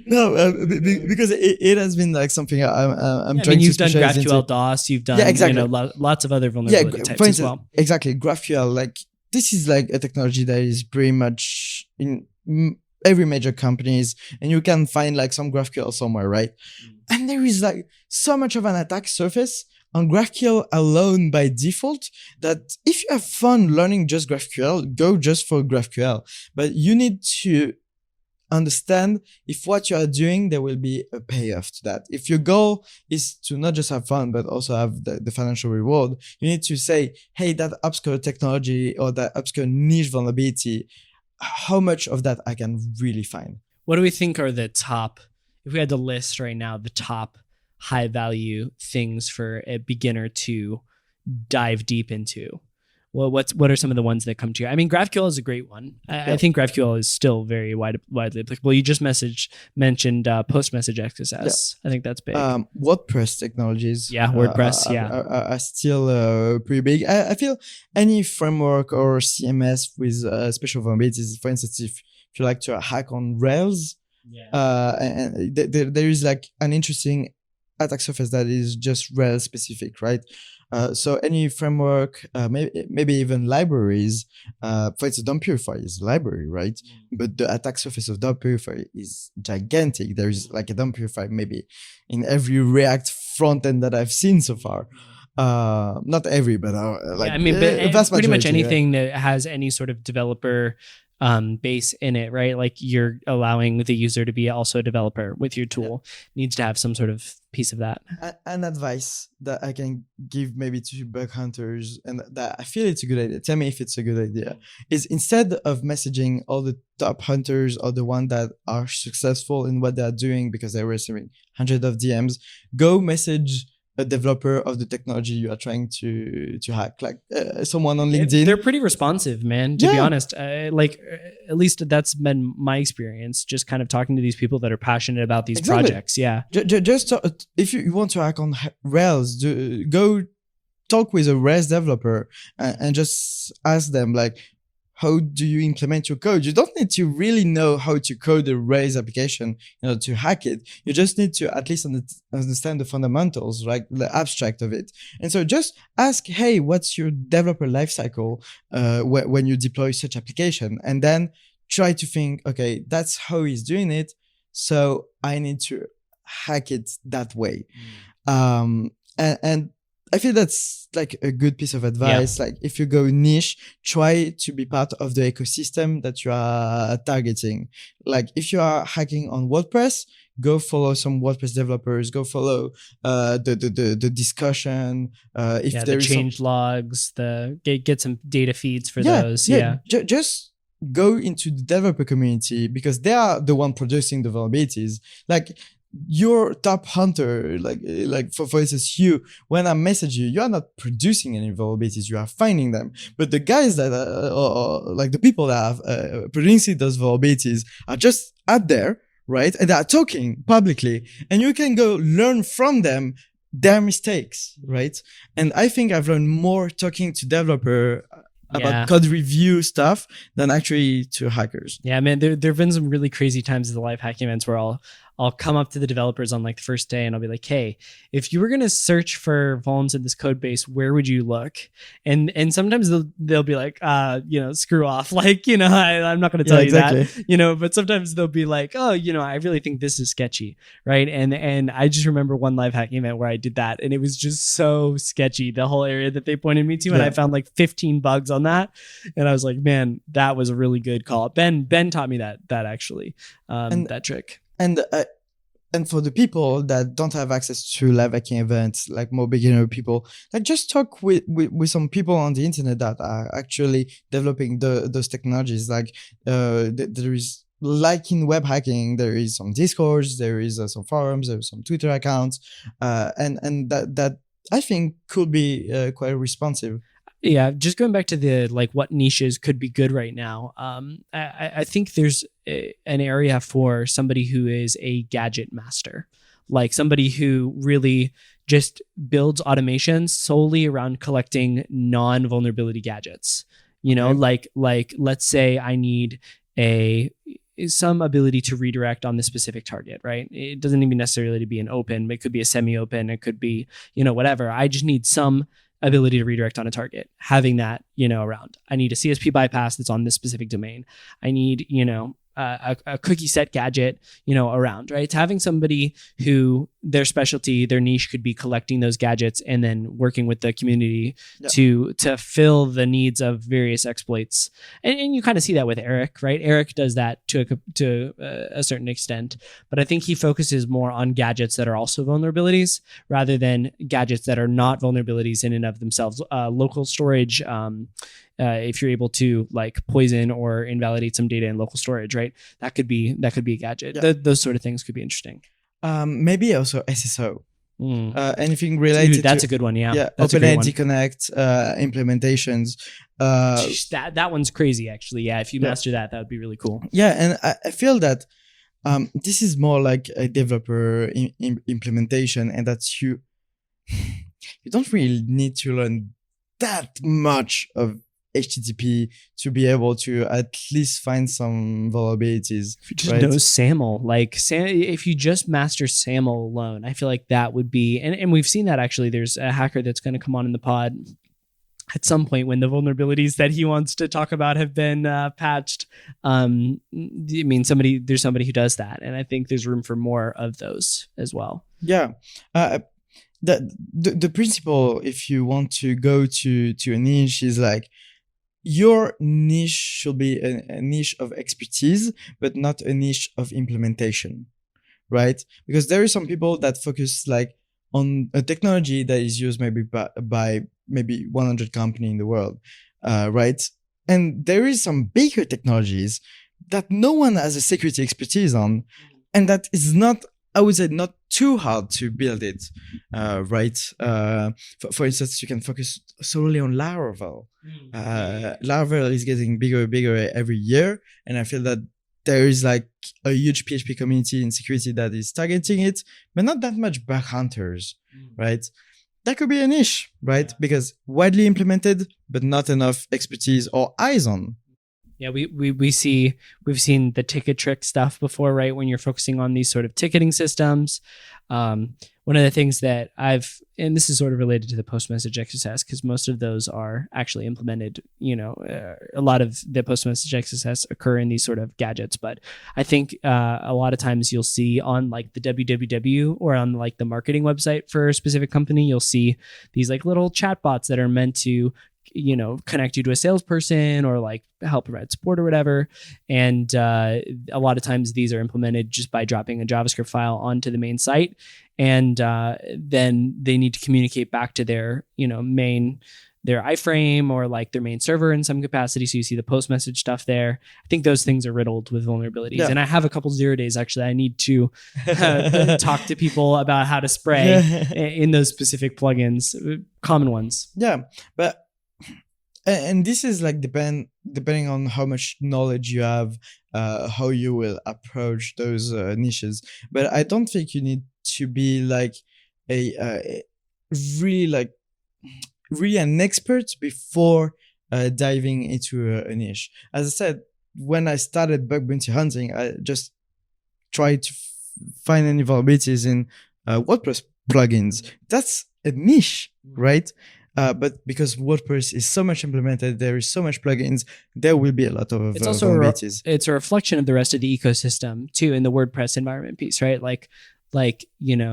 No, because it has been like something I'm trying to. You've done GraphQL DOS. You've done exactly. Lots of other vulnerability types as well. Exactly, GraphQL. Like this is like a technology that is pretty much in every major companies, and you can find like some GraphQL somewhere, right? And there is like so much of an attack surface on GraphQL alone by default that if you have fun learning just GraphQL, go just for GraphQL. But you need to understand if what you are doing, there will be a payoff to that. If your goal is to not just have fun, but also have the financial reward, you need to say, hey, that obscure technology or that obscure niche vulnerability, how much of that I can really find. What do we think are the top, if we had to list right now, the top high value things for a beginner to dive deep into? Well, what are some of the ones that come to you? I mean, GraphQL is a great one. I think GraphQL is still very widely applicable. You just mentioned post-message XSS. I think that's big. WordPress technologies. Yeah, WordPress. Are still pretty big. I feel any framework or CMS with special vulnerabilities. For instance, if you like to hack on Rails, and there is like an interesting attack surface that is just Rails specific, right? So any framework, maybe even libraries, for instance, Dump Purify is a library, right? But the attack surface of Dump Purify is gigantic. There is like a Dump Purify maybe in every React front end that I've seen so far. Not every, but like vast pretty much anything that has any sort of developer base in it, right? Like you're allowing the user to be also a developer with your tool, needs to have some sort of piece of that. An advice that I can give maybe to bug hunters, and that I feel it's a good idea, tell me if it's a good idea, is instead of messaging all the top hunters or the ones that are successful in what they're doing because they're receiving hundreds of DMs, go message a developer of the technology you are trying to hack, like someone on LinkedIn. They're pretty responsive, man, to be honest. Like at least that's been my experience, just kind of talking to these people that are passionate about these projects. Yeah. Just if you want to hack on Rails, go talk with a Rails developer and just ask them like, how do you implement your code? You don't need to really know how to code a Rails application, to hack it. You just need to at least understand the fundamentals, right? The abstract of it. And so just ask, hey, what's your developer lifecycle when you deploy such application? And then try to think, okay, that's how he's doing it, so I need to hack it that way. and I feel that's like a good piece of advice. Like if you go niche, try to be part of the ecosystem that you are targeting. Like if you are hacking on WordPress, go follow some WordPress developers, go follow the discussion. If there the is change logs, get some data feeds for those. Just go into the developer community because they are the one producing the vulnerabilities. Like your top hunter, like for instance, when I message you are not producing any vulnerabilities, you are finding them. But the guys that or like the people that are producing those vulnerabilities are just out there, right? And they are talking publicly, and you can go learn from them their mistakes, right? And I think I've learned more talking to developer about code review stuff than actually to hackers. Yeah, man, there have been some really crazy times at the live hacking events where I'll come up to the developers on like the first day and I'll be like, hey, if you were going to search for vulns in this code base, where would you look? And sometimes they'll be like, screw off. Like, I'm not going to tell you that, but sometimes they'll be like, oh, I really think this is sketchy. Right. And I just remember one live hacking event where I did that and it was just so sketchy, the whole area that they pointed me to. And I found like 15 bugs on that. And I was like, man, that was a really good call. Ben taught me that actually, that trick. And for the people that don't have access to live hacking events, like more beginner people, like just talk with some people on the internet that are actually developing those technologies. Like there is, like in web hacking, there is some Discords, there is some forums, there is some Twitter accounts, and that I think could be quite responsive. Yeah, just going back to the like what niches could be good right now. I think there's an area for somebody who is a gadget master, like somebody who really just builds automations solely around collecting non-vulnerability gadgets. Like let's say I need some ability to redirect on the specific target, right? It doesn't even necessarily be an open, it could be a semi-open, it could be, whatever. I just need some ability to redirect on a target, having that, around. I need a CSP bypass that's on this specific domain. I need, a cookie set gadget, around, right? It's having somebody who their specialty, their niche could be collecting those gadgets and then working with the community to fill the needs of various exploits. And you kind of see that with Eric, right? Eric does that to a certain extent, but I think he focuses more on gadgets that are also vulnerabilities rather than gadgets that are not vulnerabilities in and of themselves. Local storage, if you're able to like poison or invalidate some data in local storage, right? That could be a gadget. Those sort of things could be interesting. Maybe also SSO. Anything related. Dude, that's a good one. Yeah. OpenID Connect implementations. That one's crazy, actually. Yeah, if you master that would be really cool. Yeah, and I feel that this is more like a developer implementation, and that's you don't really need to learn that much of HTTP to be able to at least find some vulnerabilities. If you just know SAML, if you just master SAML alone, I feel like that would be, and we've seen that actually. There's a hacker that's going to come on in the pod at some point when the vulnerabilities that he wants to talk about have been patched. There's somebody who does that, and I think there's room for more of those as well. Yeah. The principle, if you want to go to a niche, is like your niche should be a niche of expertise, but not a niche of implementation, right? Because there are some people that focus like on a technology that is used maybe by maybe 100 companies in the world, right? And there is some bigger technologies that no one has a security expertise on, and that is not, I would say, not too hard to build it, right? For instance, you can focus solely on Laravel. Laravel is getting bigger and bigger every year, and I feel that there is like a huge PHP community in security that is targeting it, but not that much bug hunters, right? That could be a niche, right? Because widely implemented, but not enough expertise or eyes on. Yeah, we've seen the ticket trick stuff before, right? When you're focusing on these sort of ticketing systems, One of the things that and this is sort of related to the post message XSS, because most of those are actually implemented, a lot of the post message XSS occur in these sort of gadgets. But I think a lot of times you'll see on like the www or on like the marketing website for a specific company, you'll see these like little chatbots that are meant to connect you to a salesperson or like help provide support or whatever. And a lot of times these are implemented just by dropping a JavaScript file onto the main site. And then they need to communicate back to their, their iframe or like their main server in some capacity. So you see the post message stuff there. I think those things are riddled with vulnerabilities. Yeah. And I have a couple 0 days actually. I need to talk to people about how to spray in those specific plugins, common ones. Yeah, but and this is like depending on how much knowledge you have, how you will approach those niches. But I don't think you need to be like a really an expert before diving into a niche. As I said, when I started bug bounty hunting, I just tried to find any vulnerabilities in WordPress plugins. That's a niche, right? But because WordPress is so much implemented, there is so much plugins, there will be a lot of vulnerabilities. It's a reflection of the rest of the ecosystem too in the WordPress environment piece, right? Like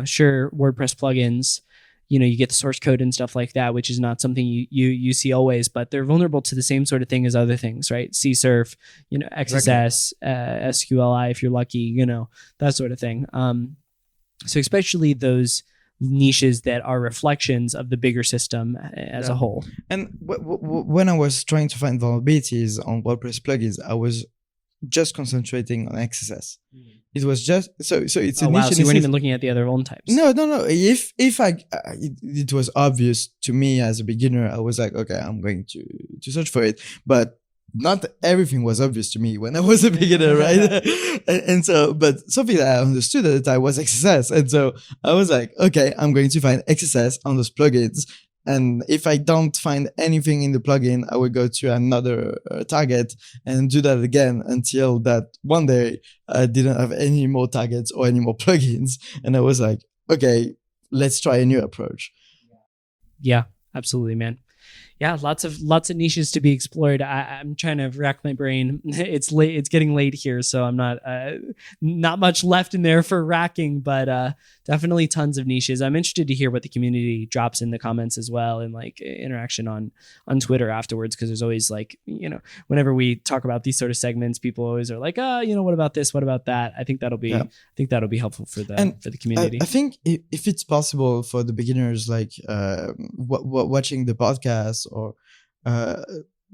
sure, WordPress plugins, you get the source code and stuff like that, which is not something you see always, but they're vulnerable to the same sort of thing as other things, right? CSRF, XSS, SQLI if you're lucky, that sort of thing. So especially those niches that are reflections of the bigger system as a whole. And when I was trying to find vulnerabilities on WordPress plugins, I was just concentrating on XSS. It was just so it's a niche. Wow, so you weren't even looking at the other Vuln types. No. If it was obvious to me as a beginner, I was like, okay, I'm going to search for it. But not everything was obvious to me when I was a beginner, right? and so, but something that I understood at the time was XSS. And so I was like, okay, I'm going to find XSS on those plugins. And if I don't find anything in the plugin, I will go to another target and do that again until that one day I didn't have any more targets or any more plugins. And I was like, okay, let's try a new approach. Yeah, absolutely, man. Yeah, lots of niches to be explored. I'm trying to rack my brain. It's late. It's getting late here, so I'm not much left in there for racking, but definitely tons of niches. I'm interested to hear what the community drops in the comments as well, and like interaction on Twitter afterwards, because there's always like whenever we talk about these sort of segments, people always are like, what about this? What about that? I think that'll be helpful for the community. I think if it's possible for the beginners, like watching the podcast, or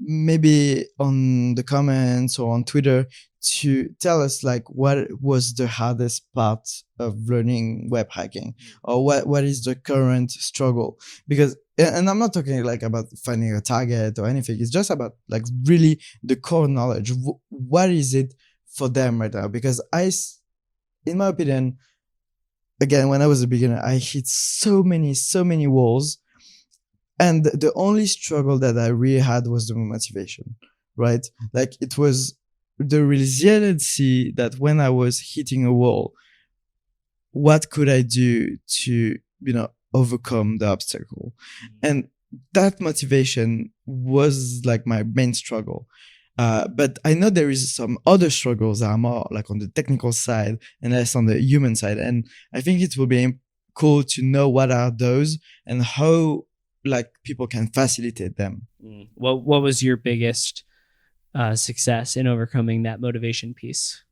maybe on the comments or on Twitter, to tell us like what was the hardest part of learning web hacking, or what is the current struggle. Because, and I'm not talking like about finding a target or anything, it's just about like really the core knowledge. What is it for them right now? Because in my opinion, again, when I was a beginner, I hit so many walls. And the only struggle that I really had was the motivation, right? Like it was the resiliency that when I was hitting a wall, what could I do to, overcome the obstacle? And that motivation was like my main struggle. But I know there is some other struggles that are more like on the technical side and less on the human side. And I think it will be cool to know what are those and how like people can facilitate them. What was your biggest success in overcoming that motivation piece?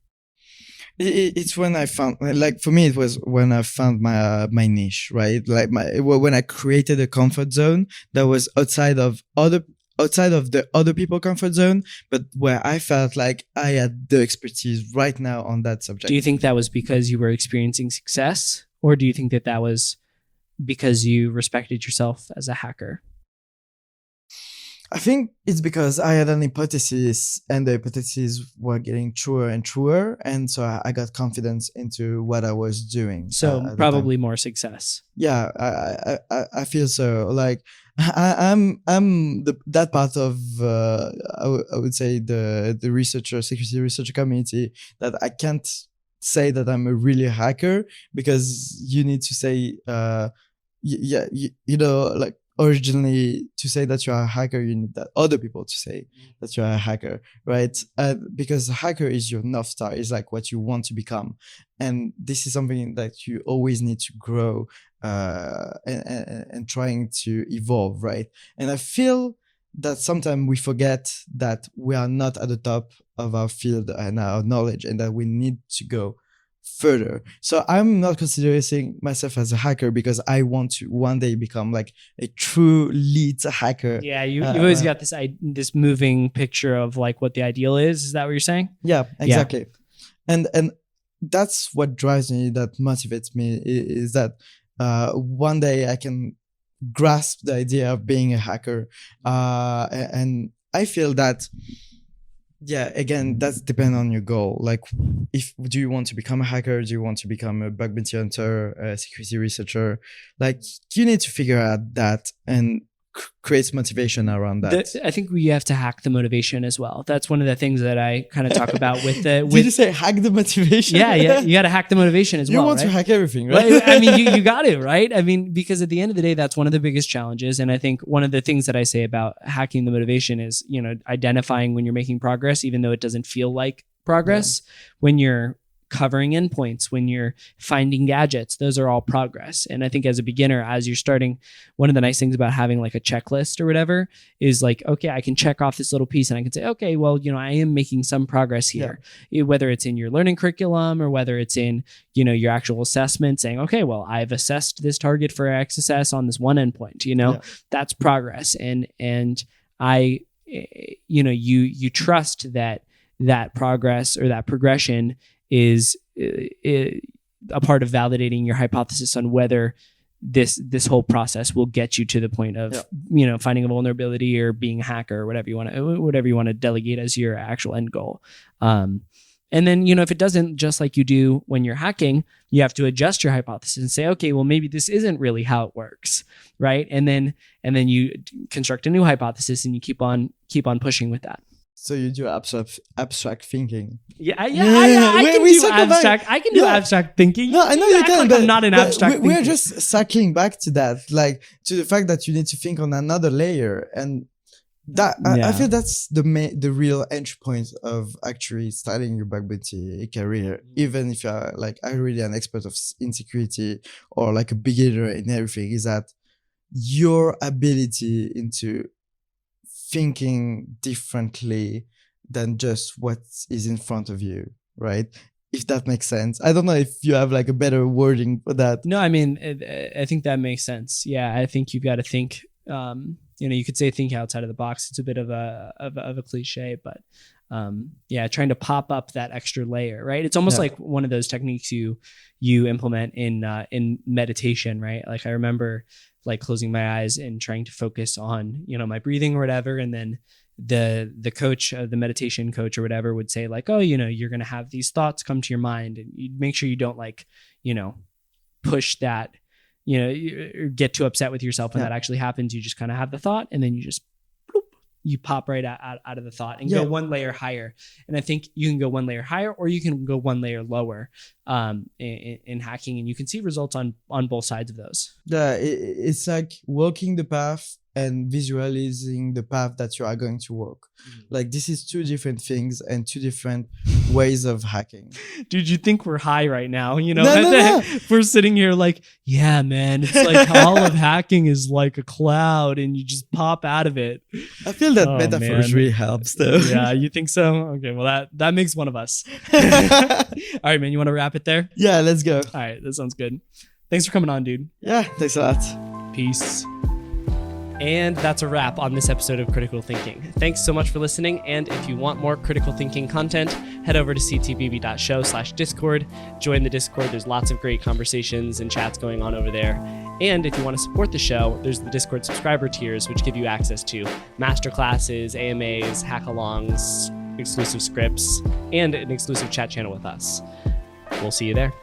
It's when I found, like for me, it was when I found my niche, right? Like when I created a comfort zone that was outside of the other people comfort zone, but where I felt like I had the expertise right now on that subject. Do you think that was because you were experiencing success, or do you think that was because you respected yourself as a hacker? I think it's because I had an hypothesis, and the hypotheses were getting truer and truer, and so I got confidence into what I was doing. So probably more success. Yeah, I feel so. Like I'm that part of I would say the security researcher community that I can't say that I'm a really hacker, because you need to say, you know, like originally to say that you're a hacker, you need that other people to say that you're a hacker, right? Because a hacker is your North Star, is like what you want to become. And this is something that you always need to grow and trying to evolve, right? And I feel that sometimes we forget that we are not at the top of our field and our knowledge, and that we need to go further. So I'm not considering myself as a hacker, because I want to one day become like a true lead hacker. Yeah, you always got this moving picture of like what the ideal is. Is that what you're saying? Yeah, exactly. Yeah. And that's what drives me, that motivates me, is that one day I can grasp the idea of being a hacker. And I feel that, yeah, again, that's depend on your goal. Like, do you want to become a hacker? Do you want to become a bug bounty hunter, a security researcher? Like, you need to figure out that and create motivation around that. I think we have to hack the motivation as well. That's one of the things that I kind of talk about with the. Did you say hack the motivation? Yeah, you got to hack the motivation as well. You want right? to hack everything, right? Well, I mean, you got it, right? I mean, because at the end of the day, that's one of the biggest challenges. And I think one of the things that I say about hacking the motivation is, you know, identifying when you're making progress, even though it doesn't feel like progress. Yeah. When you're covering endpoints, when you're finding gadgets, those are all progress. And I think as a beginner, as you're starting, one of the nice things about having like a checklist or whatever is like, okay, I can check off this little piece and I can say, okay, well, you know, I am making some progress here, whether it's in your learning curriculum or whether it's in, you know, your actual assessment, saying, okay, well, I've assessed this target for XSS on this one endpoint, you know, that's progress. And I, you know, you trust that progress or that progression is a part of validating your hypothesis on whether this whole process will get you to the point of you know, finding a vulnerability or being a hacker or whatever you want to delegate as your actual end goal. And then, you know, if it doesn't, just like you do when you're hacking, you have to adjust your hypothesis and say, okay, well, maybe this isn't really how it works, right? And then you construct a new hypothesis and you keep on pushing with that. So you do abstract thinking. I can do abstract thinking. No, I know you can, like but I'm not an abstract thinker. We're just circling back to that, like to the fact that you need to think on another layer, and that I feel that's the real entry point of actually starting your bug bounty career. Even if you're like already an expert of insecurity or like a beginner in everything, is that your ability into thinking differently than just what is in front of you, right? If that makes sense. I don't know if you have like a better wording for that. No, I mean, I think that makes sense. Yeah, I think you've got to think, you know, you could say think outside of the box. It's a bit of a cliche, but yeah, trying to pop up that extra layer, right? It's almost like one of those techniques you implement in meditation, right? Like I remember like closing my eyes and trying to focus on, you know, my breathing or whatever. And then the coach, the meditation coach or whatever would say like, oh, you know, you're going to have these thoughts come to your mind, and you make sure you don't like, you know, push that, you know, you get too upset with yourself when that actually happens. You just kind of have the thought and then you just you pop right out of the thought and go one layer higher. And I think you can go one layer higher, or you can go one layer lower in hacking, and you can see results on both sides of those. Yeah, it's like walking the path and visualizing the path that you are going to walk. Like this is two different things and two different ways of hacking. Dude, you think we're high right now? You know, no. We're sitting here like, yeah, man, it's like all of hacking is like a cloud and you just pop out of it. I feel that metaphor really helps though. Yeah, you think so? Okay, well that makes one of us. All right, man, you want to wrap it there? Yeah, let's go. All right, that sounds good. Thanks for coming on, dude. Yeah, thanks a lot. Peace. And that's a wrap on this episode of Critical Thinking. Thanks so much for listening. And if you want more critical thinking content, head over to ctbb.show/Discord. Join the Discord. There's lots of great conversations and chats going on over there. And if you want to support the show, there's the Discord subscriber tiers, which give you access to masterclasses, AMAs, hackalongs, exclusive scripts, and an exclusive chat channel with us. We'll see you there.